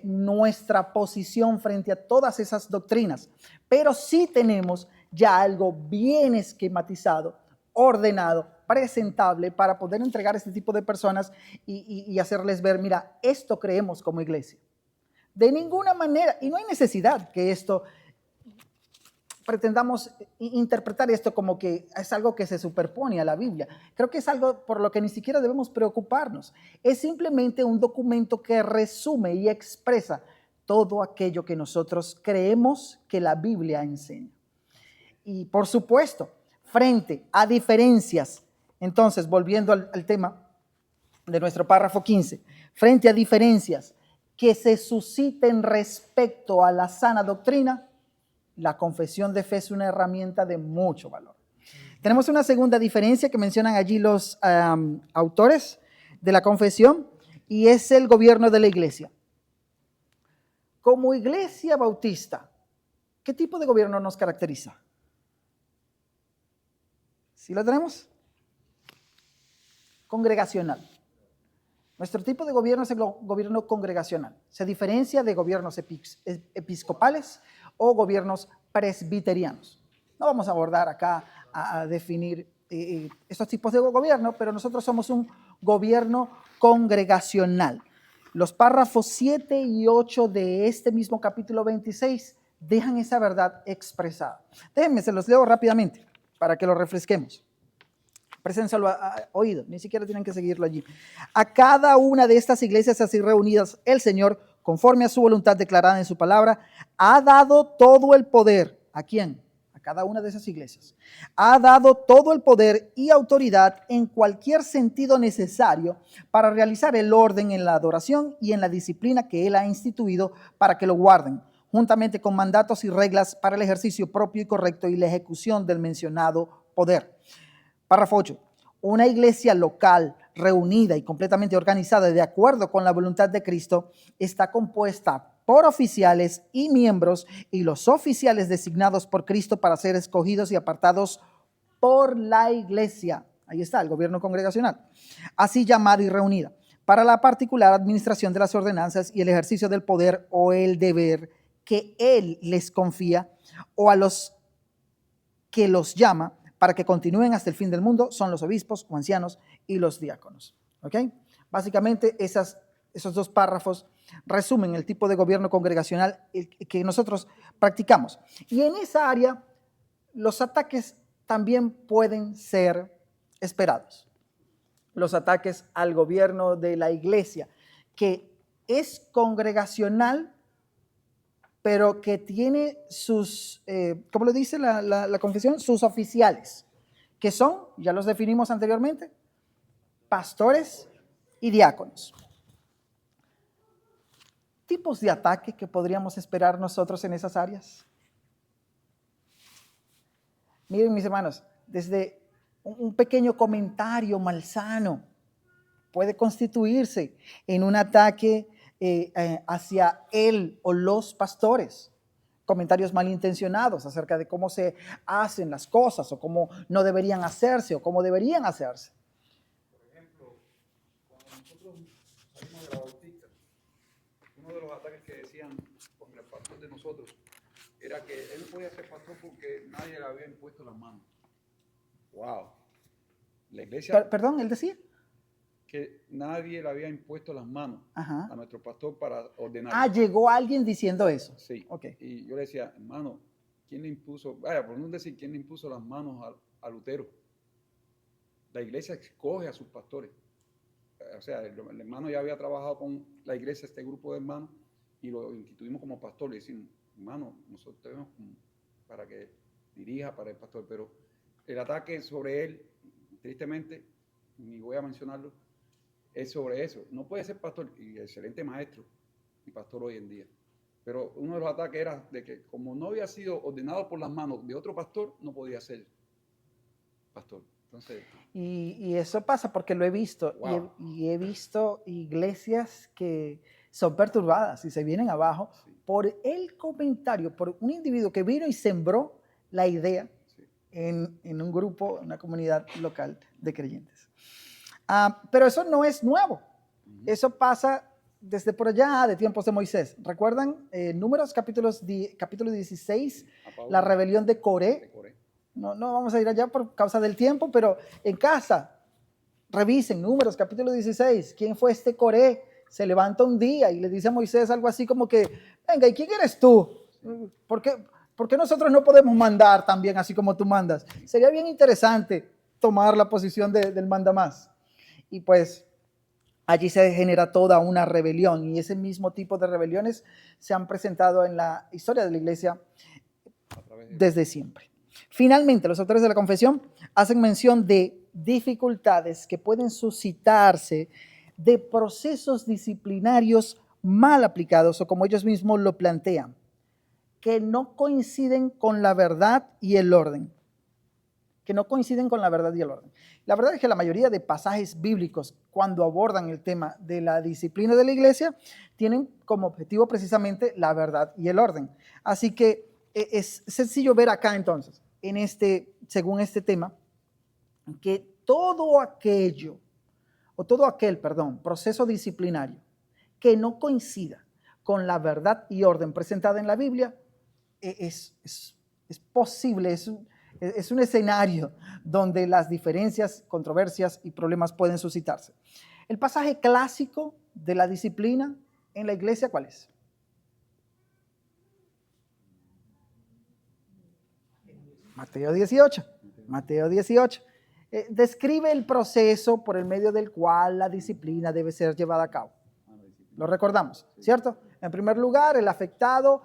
nuestra posición frente a todas esas doctrinas, pero sí tenemos ya algo bien esquematizado, ordenado, presentable para poder entregar a este tipo de personas y hacerles ver, mira, esto creemos como iglesia. De ninguna manera, y no hay necesidad que esto pretendamos interpretar esto como que es algo que se superpone a la Biblia. Creo que es algo por lo que ni siquiera debemos preocuparnos. Es simplemente un documento que resume y expresa todo aquello que nosotros creemos que la Biblia enseña. Y por supuesto, frente a diferencias, entonces volviendo al tema de nuestro párrafo 15, frente a diferencias que se susciten respecto a la sana doctrina, la confesión de fe es una herramienta de mucho valor. Tenemos una segunda diferencia que mencionan allí los autores de la confesión y es el gobierno de la iglesia. Como iglesia bautista, ¿qué tipo de gobierno nos caracteriza? ¿Sí lo tenemos? Congregacional. Nuestro tipo de gobierno es el gobierno congregacional. Se diferencia de gobiernos episcopales o gobiernos presbiterianos. No vamos a abordar acá a definir estos tipos de gobierno, pero nosotros somos un gobierno congregacional. Los párrafos 7 y 8 de este mismo capítulo 26 dejan esa verdad expresada. Déjenme, se los leo rápidamente para que lo refresquemos. Préstenselo a oído, ni siquiera tienen que seguirlo allí. A cada una de estas iglesias así reunidas, el Señor, conforme a su voluntad declarada en su palabra, ha dado todo el poder. ¿A quién? A cada una de esas iglesias. Ha dado todo el poder y autoridad en cualquier sentido necesario para realizar el orden en la adoración y en la disciplina que Él ha instituido para que lo guarden, juntamente con mandatos y reglas para el ejercicio propio y correcto y la ejecución del mencionado poder. Párrafo 8. Una iglesia local, reunida y completamente organizada de acuerdo con la voluntad de Cristo, está compuesta por oficiales y miembros, y los oficiales designados por Cristo para ser escogidos y apartados por la iglesia. Ahí está, el gobierno congregacional, así llamada y reunida, para la particular administración de las ordenanzas y el ejercicio del poder o el deber que Él les confía, o a los que los llama para que continúen hasta el fin del mundo, son los obispos o ancianos y los diáconos. ¿Ok? Básicamente esos dos párrafos resumen el tipo de gobierno congregacional que nosotros practicamos. Y en esa área los ataques también pueden ser esperados. Los ataques al gobierno de la iglesia, que es congregacional, pero que tiene sus, ¿cómo lo dice la confesión? Sus oficiales, que son, ya los definimos anteriormente, pastores y diáconos. ¿Tipos de ataque que podríamos esperar nosotros en esas áreas? Miren, mis hermanos, desde un pequeño comentario malsano puede constituirse en un ataque hacia él o los pastores. Comentarios malintencionados acerca de cómo se hacen las cosas o cómo no deberían hacerse o cómo deberían hacerse. Por ejemplo, cuando nosotros salimos de la bautista, uno de los ataques que decían contra el pastor de nosotros era que él no podía ser pastor porque nadie le había impuesto las manos. ¡Wow! La iglesia... Perdón, él decía que nadie le había impuesto las manos a nuestro pastor para ordenar. Ah, llegó alguien diciendo eso. Sí. Okay. Y yo le decía, hermano, ¿quién le impuso? Vaya, por no decir quién le impuso las manos a Lutero. La iglesia escoge a sus pastores. O sea, el hermano ya había trabajado con la iglesia, este grupo de hermanos, y lo instituimos como pastor. Le decimos, hermano, nosotros tenemos para que dirija para el pastor, pero el ataque sobre él, tristemente, ni voy a mencionarlo, es sobre eso. No puede ser pastor y excelente maestro y pastor hoy en día. Pero uno de los ataques era de que como no había sido ordenado por las manos de otro pastor, no podía ser pastor. Entonces, y eso pasa porque lo he visto. Wow. Y he visto iglesias que son perturbadas y se vienen abajo por el comentario, por un individuo que vino y sembró la idea en un grupo, en una comunidad local de creyentes. Pero eso no es nuevo. Eso pasa desde por allá, de tiempos de Moisés. ¿Recuerdan? Números, capítulo 16, la rebelión de Coré. No vamos a ir allá por causa del tiempo, pero en casa, revisen Números, capítulo 16. ¿Quién fue este Coré? Se levanta un día y le dice a Moisés algo así como que, venga, ¿y quién eres tú? ¿Por qué nosotros no podemos mandar también así como tú mandas? Sería bien interesante tomar la posición del mandamás. Y pues allí se genera toda una rebelión, y ese mismo tipo de rebeliones se han presentado en la historia de la iglesia desde siempre. Finalmente, los autores de la confesión hacen mención de dificultades que pueden suscitarse de procesos disciplinarios mal aplicados, o como ellos mismos lo plantean, que no coinciden con la verdad y el orden. La verdad es que la mayoría de pasajes bíblicos, cuando abordan el tema de la disciplina de la iglesia, tienen como objetivo precisamente la verdad y el orden. Así que es sencillo ver acá entonces, según este tema, que todo aquel proceso disciplinario que no coincida con la verdad y orden presentada en la Biblia es posible, Es un escenario donde las diferencias, controversias y problemas pueden suscitarse. El pasaje clásico de la disciplina en la iglesia, ¿cuál es? Mateo 18. Mateo 18. Describe el proceso por el medio del cual la disciplina debe ser llevada a cabo. Lo recordamos, ¿cierto? En primer lugar, el afectado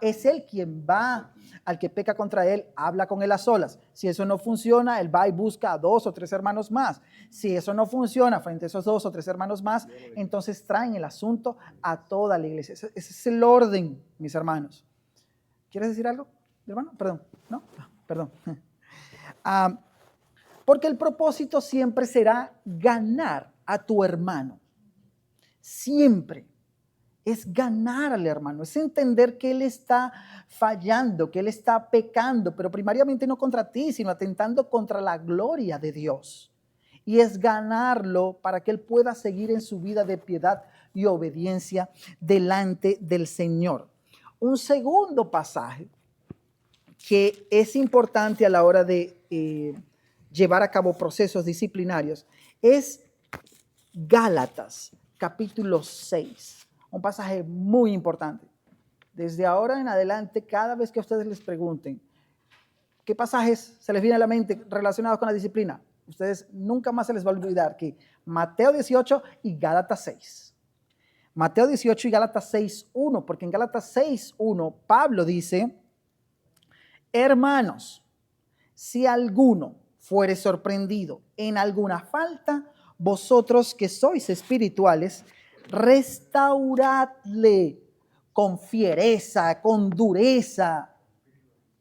es él quien va al que peca contra él, habla con él a solas. Si eso no funciona, él va y busca a 2 o 3 hermanos más. Si eso no funciona frente a esos 2 o 3 hermanos más, entonces traen el asunto a toda la iglesia. Ese es el orden, mis hermanos. ¿Quieres decir algo, hermano? Perdón, ¿no? Perdón. Porque el propósito siempre será ganar a tu hermano. Siempre es ganar al hermano, es entender que él está fallando, que él está pecando, pero primariamente no contra ti, sino atentando contra la gloria de Dios. Y es ganarlo para que él pueda seguir en su vida de piedad y obediencia delante del Señor. Un segundo pasaje que es importante a la hora de llevar a cabo procesos disciplinarios es Gálatas, capítulo 6. Un pasaje muy importante. Desde ahora en adelante, cada vez que a ustedes les pregunten qué pasajes se les viene a la mente relacionados con la disciplina, ustedes nunca más se les va a olvidar que Mateo 18 y Gálatas 6. Mateo 18 y Gálatas 6:1, porque en Gálatas 6:1 Pablo dice: hermanos, si alguno fuere sorprendido en alguna falta, vosotros que sois espirituales, restauradle con fiereza, con dureza.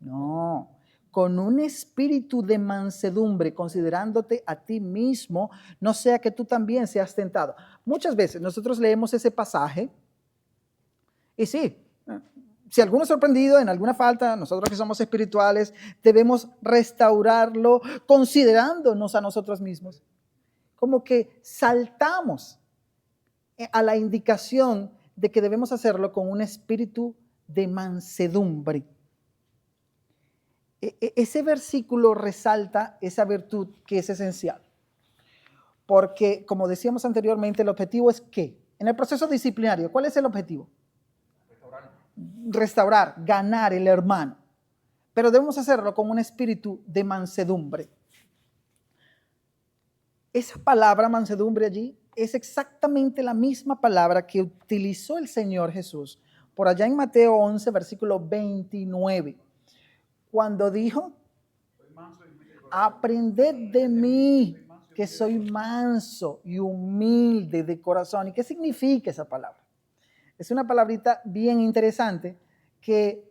No, con un espíritu de mansedumbre, considerándote a ti mismo, no sea que tú también seas tentado. Muchas veces nosotros leemos ese pasaje y sí, si alguno es sorprendido en alguna falta, nosotros que somos espirituales debemos restaurarlo considerándonos a nosotros mismos. Como que saltamos a la indicación de que debemos hacerlo con un espíritu de mansedumbre. Ese versículo resalta esa virtud que es esencial. Porque, como decíamos anteriormente, el objetivo es ¿qué? En el proceso disciplinario, ¿cuál es el objetivo? Restaurar, ganar el hermano. Pero debemos hacerlo con un espíritu de mansedumbre. Esa palabra mansedumbre allí es exactamente la misma palabra que utilizó el Señor Jesús por allá en Mateo 11, versículo 29, cuando dijo: aprended de mí, que soy manso y humilde de corazón. ¿Y qué significa esa palabra? Es una palabrita bien interesante que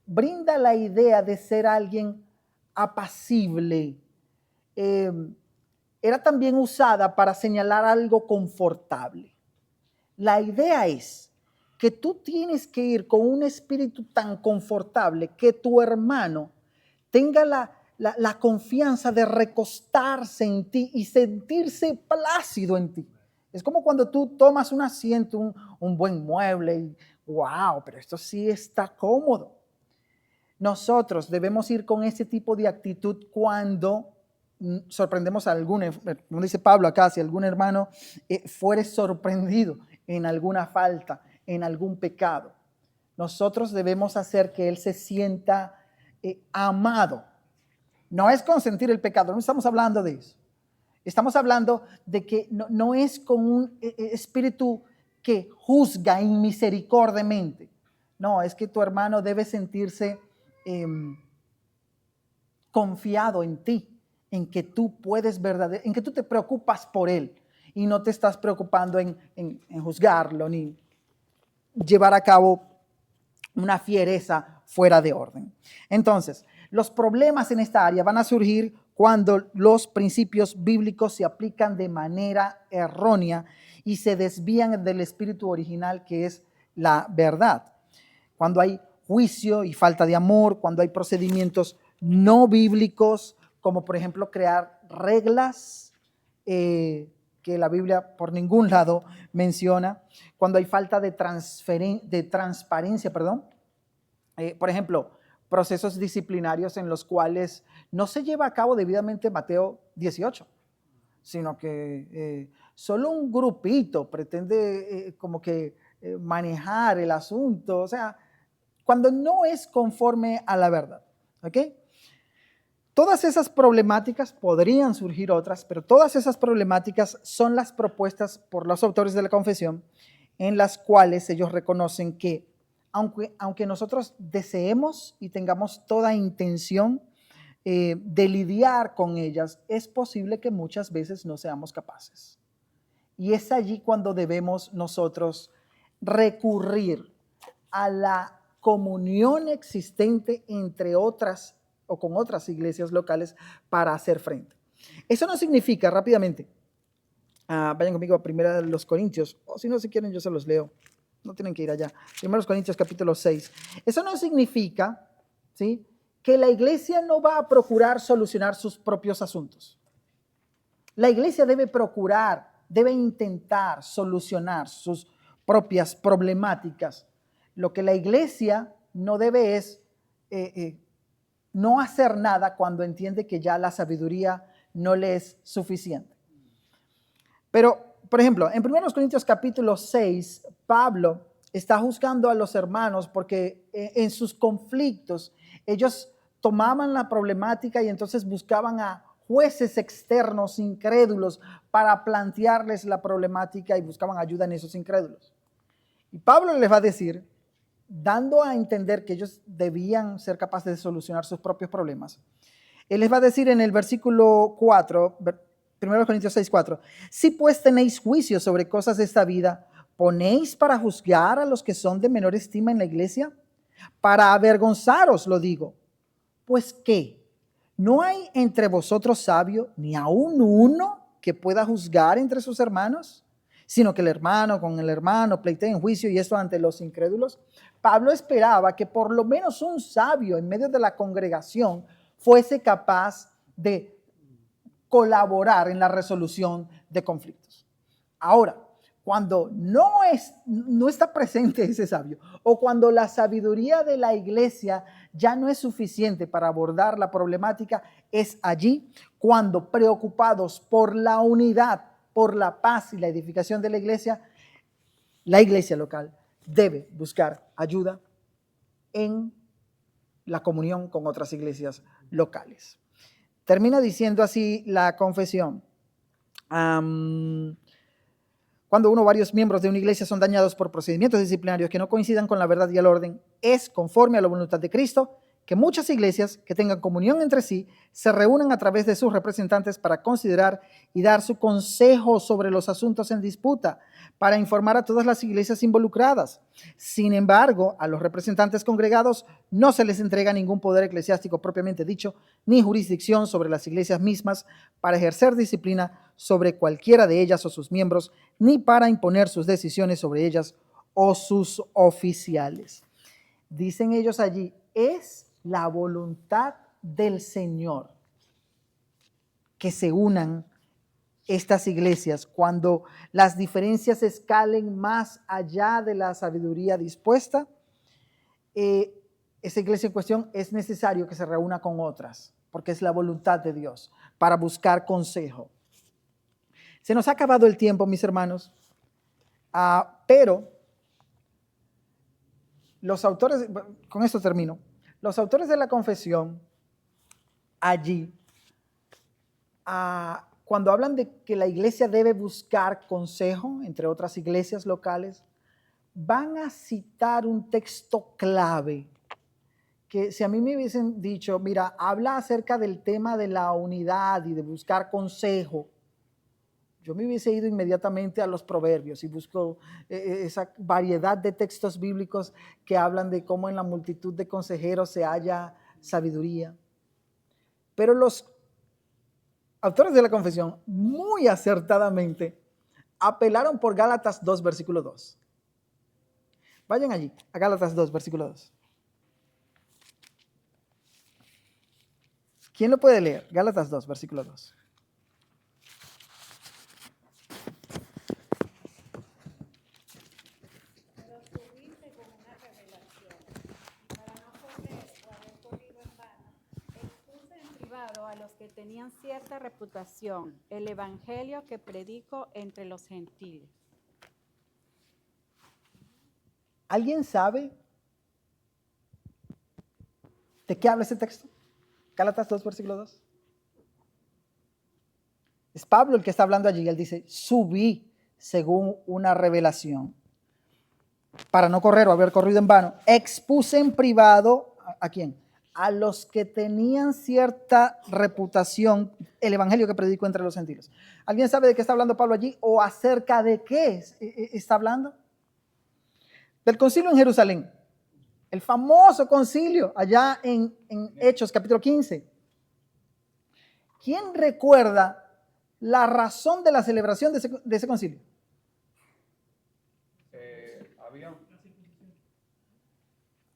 brinda la idea de ser alguien apacible. Era también usada para señalar algo confortable. La idea es que tú tienes que ir con un espíritu tan confortable que tu hermano tenga la confianza de recostarse en ti y sentirse plácido en ti. Es como cuando tú tomas un asiento, un buen mueble y wow, pero esto sí está cómodo. Nosotros debemos ir con ese tipo de actitud cuando sorprendemos a algún, como dice Pablo acá, si algún hermano fuere sorprendido en alguna falta, en algún pecado. Nosotros debemos hacer que él se sienta amado. No es consentir el pecado, no estamos hablando de eso. Estamos hablando de que no es con un espíritu que juzga inmisericordiamente. No, es que tu hermano debe sentirse confiado en ti, en que tú puedes en que tú te preocupas por él y no te estás preocupando en juzgarlo ni llevar a cabo una fiereza fuera de orden. Entonces, los problemas en esta área van a surgir cuando los principios bíblicos se aplican de manera errónea y se desvían del espíritu original que es la verdad. Cuando hay juicio y falta de amor, cuando hay procedimientos no bíblicos, como por ejemplo crear reglas que la Biblia por ningún lado menciona, cuando hay falta de transparencia, por ejemplo, procesos disciplinarios en los cuales no se lleva a cabo debidamente Mateo 18, sino que solo un grupito pretende manejar el asunto, o sea, cuando no es conforme a la verdad, ¿ok? Todas esas problemáticas, podrían surgir otras, pero todas esas problemáticas son las propuestas por los autores de la confesión, en las cuales ellos reconocen que aunque nosotros deseemos y tengamos toda intención de lidiar con ellas, es posible que muchas veces no seamos capaces. Y es allí cuando debemos nosotros recurrir a la comunión existente entre otras o con otras iglesias locales para hacer frente. Eso no significa, rápidamente, vayan conmigo a 1 Corintios, o si no se quieren yo se los leo, no tienen que ir allá. 1 Corintios capítulo 6. Eso no significa, ¿sí?, que la iglesia no va a procurar solucionar sus propios asuntos. La iglesia debe procurar, debe intentar solucionar sus propias problemáticas. Lo que la iglesia no debe es no hacer nada cuando entiende que ya la sabiduría no le es suficiente. Pero, por ejemplo, en 1 Corintios capítulo 6, Pablo está juzgando a los hermanos porque en sus conflictos ellos tomaban la problemática y entonces buscaban a jueces externos incrédulos para plantearles la problemática y buscaban ayuda en esos incrédulos. Y Pablo les va a decir, dando a entender que ellos debían ser capaces de solucionar sus propios problemas, él les va a decir en el versículo 4, 1 Corintios 6, 4, si pues tenéis juicio sobre cosas de esta vida, ¿ponéis para juzgar a los que son de menor estima en la iglesia? Para avergonzaros lo digo. Pues ¿qué? ¿No hay entre vosotros sabio, ni aun uno que pueda juzgar entre sus hermanos? Sino que el hermano con el hermano pleiteen juicio, y esto ante los incrédulos. Pablo esperaba que por lo menos un sabio en medio de la congregación fuese capaz de colaborar en la resolución de conflictos. Ahora, cuando no está presente ese sabio, o cuando la sabiduría de la iglesia ya no es suficiente para abordar la problemática, es allí cuando, preocupados por la unidad, por la paz y la edificación de la iglesia local debe buscar ayuda en la comunión con otras iglesias locales. Termina diciendo así la confesión. Cuando uno o varios miembros de una iglesia son dañados por procedimientos disciplinarios que no coincidan con la verdad y el orden, es conforme a la voluntad de Cristo que muchas iglesias que tengan comunión entre sí se reúnan a través de sus representantes para considerar y dar su consejo sobre los asuntos en disputa, para informar a todas las iglesias involucradas. Sin embargo, a los representantes congregados no se les entrega ningún poder eclesiástico propiamente dicho, ni jurisdicción sobre las iglesias mismas para ejercer disciplina sobre cualquiera de ellas o sus miembros, ni para imponer sus decisiones sobre ellas o sus oficiales. Dicen ellos allí, es la voluntad del Señor que se unan estas iglesias cuando las diferencias escalen más allá de la sabiduría dispuesta. Esa iglesia en cuestión es necesario que se reúna con otras, porque es la voluntad de Dios para buscar consejo. Se nos ha acabado el tiempo, mis hermanos, pero los autores, con esto termino, los autores de la confesión allí, cuando hablan de que la iglesia debe buscar consejo entre otras iglesias locales, van a citar un texto clave que si a mí me hubiesen dicho, mira, habla acerca del tema de la unidad y de buscar consejo, yo me hubiese ido inmediatamente a los proverbios y busco esa variedad de textos bíblicos que hablan de cómo en la multitud de consejeros se halla sabiduría. Pero los autores de la confesión muy acertadamente apelaron por Gálatas 2, versículo 2. Vayan allí, a Gálatas 2, versículo 2. ¿Quién lo puede leer? Gálatas 2, versículo 2. que tenían cierta reputación, el evangelio que predico entre los gentiles. ¿Alguien sabe de qué habla ese texto? Gálatas 2, versículo 2. Es Pablo el que está hablando allí. Él dice, subí según una revelación. Para no correr o haber corrido en vano, expuse en privado, ¿a quién? A los que tenían cierta reputación, el evangelio que predico entre los gentiles. ¿Alguien sabe de qué está hablando Pablo allí o acerca de qué está hablando? Del concilio en Jerusalén, el famoso concilio allá en Hechos capítulo 15. ¿Quién recuerda la razón de la celebración de ese concilio? Había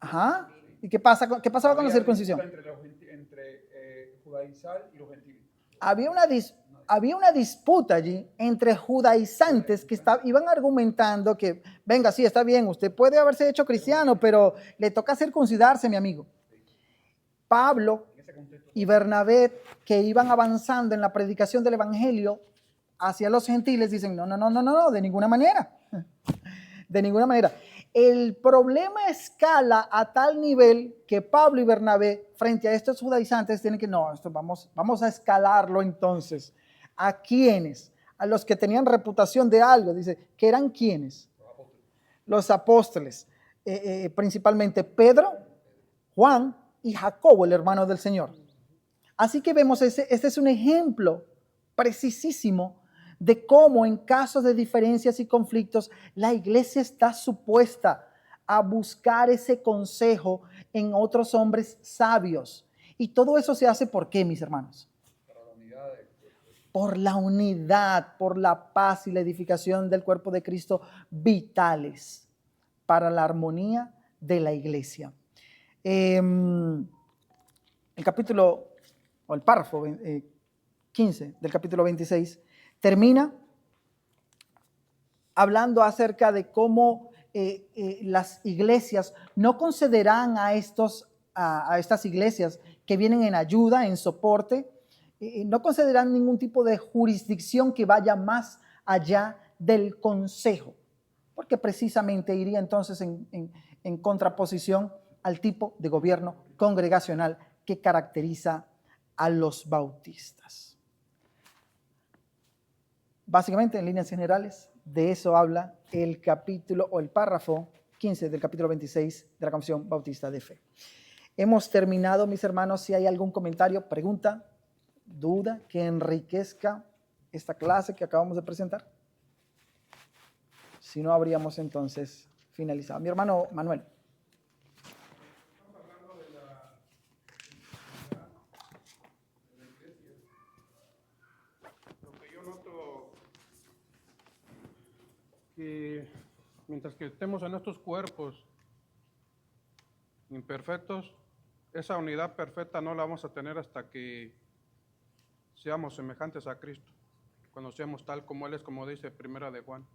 Ajá. ¿Y qué pasaba con la circuncisión? Entre judaizar y los gentiles. Había una disputa allí entre judaizantes que iban argumentando que, venga, sí, está bien, usted puede haberse hecho cristiano, pero le toca circuncidarse, mi amigo. Pablo y Bernabé, que iban avanzando en la predicación del evangelio hacia los gentiles, dicen, no, de ninguna manera. De ninguna manera. El problema escala a tal nivel que Pablo y Bernabé, frente a estos judaizantes, tienen que, vamos a escalarlo entonces. ¿A quiénes? A los que tenían reputación de algo. Dice, ¿que eran quiénes? Los apóstoles. Principalmente Pedro, Juan y Jacobo, el hermano del Señor. Así que vemos, este es un ejemplo precisísimo de cómo en casos de diferencias y conflictos la iglesia está supuesta a buscar ese consejo en otros hombres sabios. Y todo eso se hace ¿por qué, mis hermanos? Por la unidad, por la paz y la edificación del cuerpo de Cristo, vitales para la armonía de la iglesia. El capítulo, o el párrafo 15 del capítulo 26, termina hablando acerca de cómo las iglesias no concederán a estas iglesias que vienen en ayuda, en soporte, no concederán ningún tipo de jurisdicción que vaya más allá del consejo, porque precisamente iría entonces en contraposición al tipo de gobierno congregacional que caracteriza a los bautistas. Básicamente, en líneas generales, de eso habla el capítulo o el párrafo 15 del capítulo 26 de la Confesión Bautista de Fe. Hemos terminado, mis hermanos. Si hay algún comentario, pregunta, duda que enriquezca esta clase que acabamos de presentar. Si no, habríamos entonces finalizado. Mi hermano Manuel. Que mientras que estemos en estos cuerpos imperfectos, esa unidad perfecta no la vamos a tener hasta que seamos semejantes a Cristo, cuando seamos tal como Él es, como dice Primera de Juan.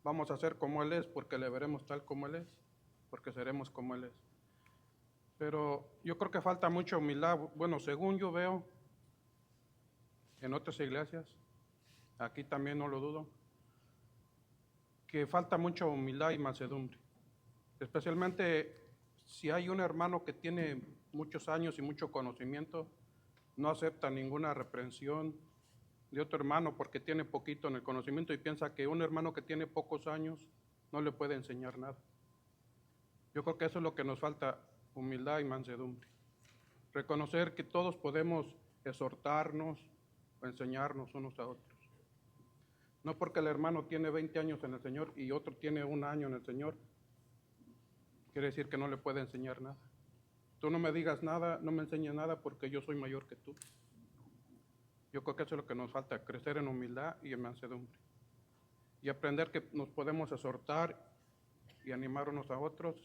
Vamos a ser como Él es porque le veremos tal como Él es, porque seremos como Él es. Pero yo creo que falta mucha humildad. Bueno, según yo veo en otras iglesias, aquí también no lo dudo, que falta mucha humildad y mansedumbre, especialmente si hay un hermano que tiene muchos años y mucho conocimiento, no acepta ninguna reprensión de otro hermano porque tiene poquito en el conocimiento y piensa que un hermano que tiene pocos años no le puede enseñar nada. Yo creo que eso es lo que nos falta, humildad y mansedumbre. Reconocer que todos podemos exhortarnos o enseñarnos unos a otros. No porque el hermano tiene 20 años en el Señor y otro tiene 1 año en el Señor, quiere decir que no le puede enseñar nada. Tú no me digas nada, no me enseñes nada porque yo soy mayor que tú. Yo creo que eso es lo que nos falta, crecer en humildad y en mansedumbre. Y aprender que nos podemos exhortar y animar unos a otros,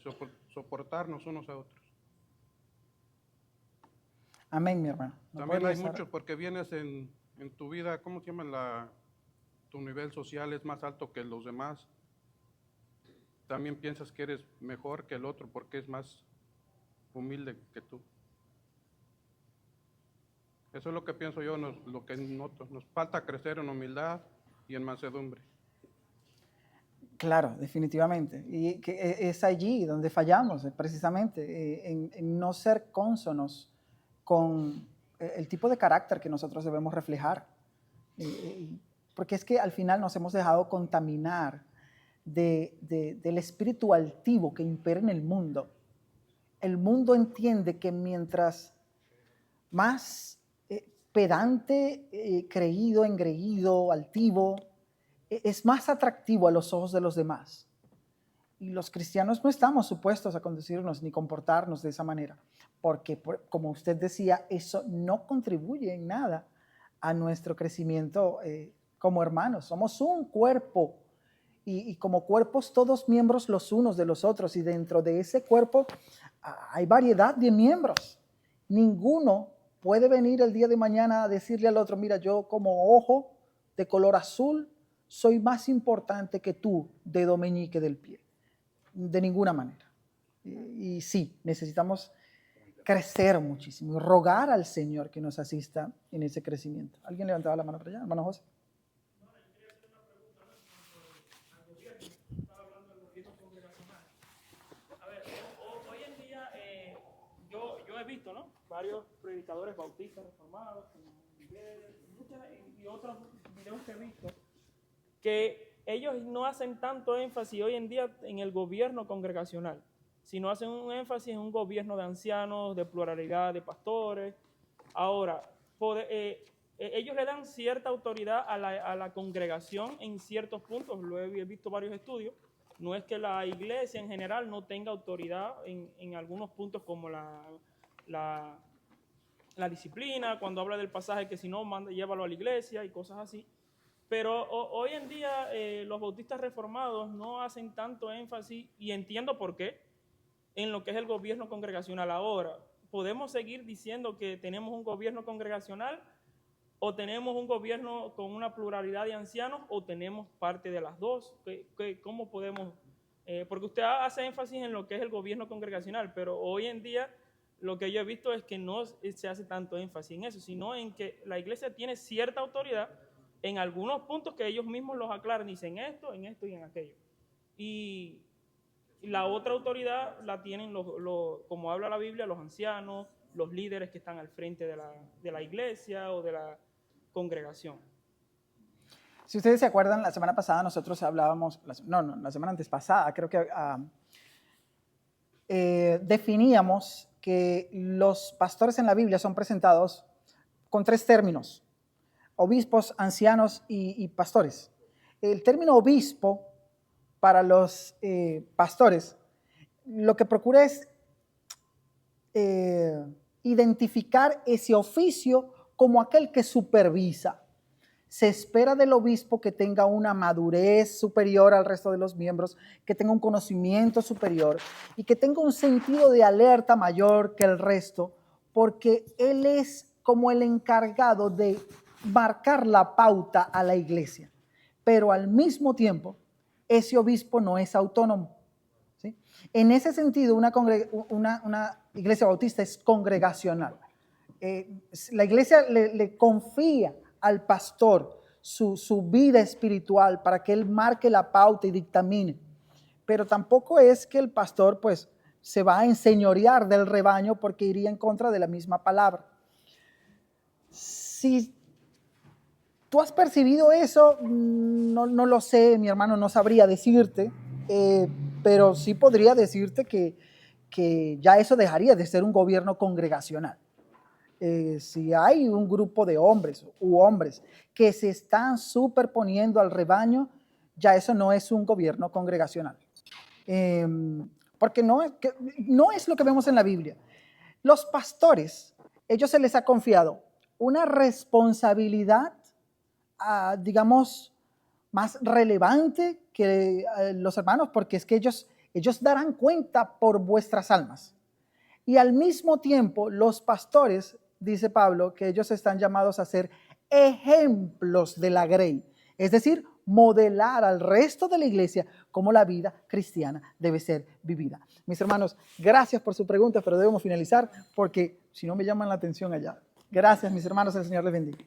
soportarnos unos a otros. Amén, mi hermano. También hay muchos porque vienes en tu vida, ¿cómo se llama? Tu nivel social es más alto que los demás. También piensas que eres mejor que el otro porque es más humilde que tú. Eso es lo que pienso yo, lo que noto. Nos falta crecer en humildad y en mansedumbre. Claro, definitivamente. Y que es allí donde fallamos, precisamente, en no ser cónsonos con el tipo de carácter que nosotros debemos reflejar. Porque es que al final nos hemos dejado contaminar del espíritu altivo que impera en el mundo. El mundo entiende que mientras más pedante, creído, engreído, altivo, es más atractivo a los ojos de los demás. Y los cristianos no estamos supuestos a conducirnos ni comportarnos de esa manera, porque, como usted decía, eso no contribuye en nada a nuestro crecimiento como hermanos. Somos un cuerpo y como cuerpos todos miembros los unos de los otros, y dentro de ese cuerpo hay variedad de miembros. Ninguno puede venir el día de mañana a decirle al otro: mira, yo como ojo de color azul soy más importante que tú, dedo meñique del pie. De ninguna manera. Y sí, necesitamos crecer muchísimo y rogar al Señor que nos asista en ese crecimiento. ¿Alguien levantaba la mano para allá? Hermano José. A ver, hoy en día yo he visto, ¿no?, varios predicadores bautistas reformados, como Miguel, y otros videos que he visto, que ellos no hacen tanto énfasis hoy en día en el gobierno congregacional, sino hacen un énfasis en un gobierno de ancianos, de pluralidad de pastores. Ahora, ellos le dan cierta autoridad a la congregación en ciertos puntos. Lo he visto varios estudios. No es que la iglesia en general no tenga autoridad en algunos puntos, como la disciplina, cuando habla del pasaje que si no, llévalo a la iglesia y cosas así. Pero hoy en día los bautistas reformados no hacen tanto énfasis, y entiendo por qué, en lo que es el gobierno congregacional. Ahora, ¿podemos seguir diciendo que tenemos un gobierno congregacional, o tenemos un gobierno con una pluralidad de ancianos, o tenemos parte de las dos? ¿Cómo podemos? Porque usted hace énfasis en lo que es el gobierno congregacional, pero hoy en día lo que yo he visto es que no se hace tanto énfasis en eso, sino en que la iglesia tiene cierta autoridad en algunos puntos que ellos mismos los aclaran, dicen esto y en aquello. Y la otra autoridad la tienen, como habla la Biblia, los ancianos, los líderes que están al frente de la iglesia o de la congregación. Si ustedes se acuerdan, la semana pasada nosotros hablábamos, la semana antes pasada, creo que definíamos que los pastores en la Biblia son presentados con 3 términos: obispos, ancianos y pastores. El término obispo para los pastores lo que procura es identificar ese oficio como aquel que supervisa. Se espera del obispo que tenga una madurez superior al resto de los miembros, que tenga un conocimiento superior y que tenga un sentido de alerta mayor que el resto, porque él es como el encargado de marcar la pauta a la iglesia. Pero al mismo tiempo, ese obispo no es autónomo, ¿sí? En ese sentido, una iglesia bautista es congregacional. La iglesia le confía al pastor su vida espiritual para que él marque la pauta y dictamine. Pero tampoco es que el pastor pues se va a enseñorear del rebaño, porque iría en contra de la misma palabra. Si tú has percibido eso, no lo sé, mi hermano, no sabría decirte, pero sí podría decirte que ya eso dejaría de ser un gobierno congregacional. Si hay un grupo de hombres que se están superponiendo al rebaño, ya eso no es un gobierno congregacional. Porque no es lo que vemos en la Biblia. Los pastores, ellos se les ha confiado una responsabilidad, digamos, más relevante que los hermanos, porque es que ellos darán cuenta por vuestras almas. Y al mismo tiempo, los pastores, dice Pablo, que ellos están llamados a ser ejemplos de la grey, es decir, modelar al resto de la iglesia cómo la vida cristiana debe ser vivida. Mis hermanos, gracias por su pregunta, pero debemos finalizar porque si no me llaman la atención allá. Gracias, mis hermanos. El Señor les bendiga.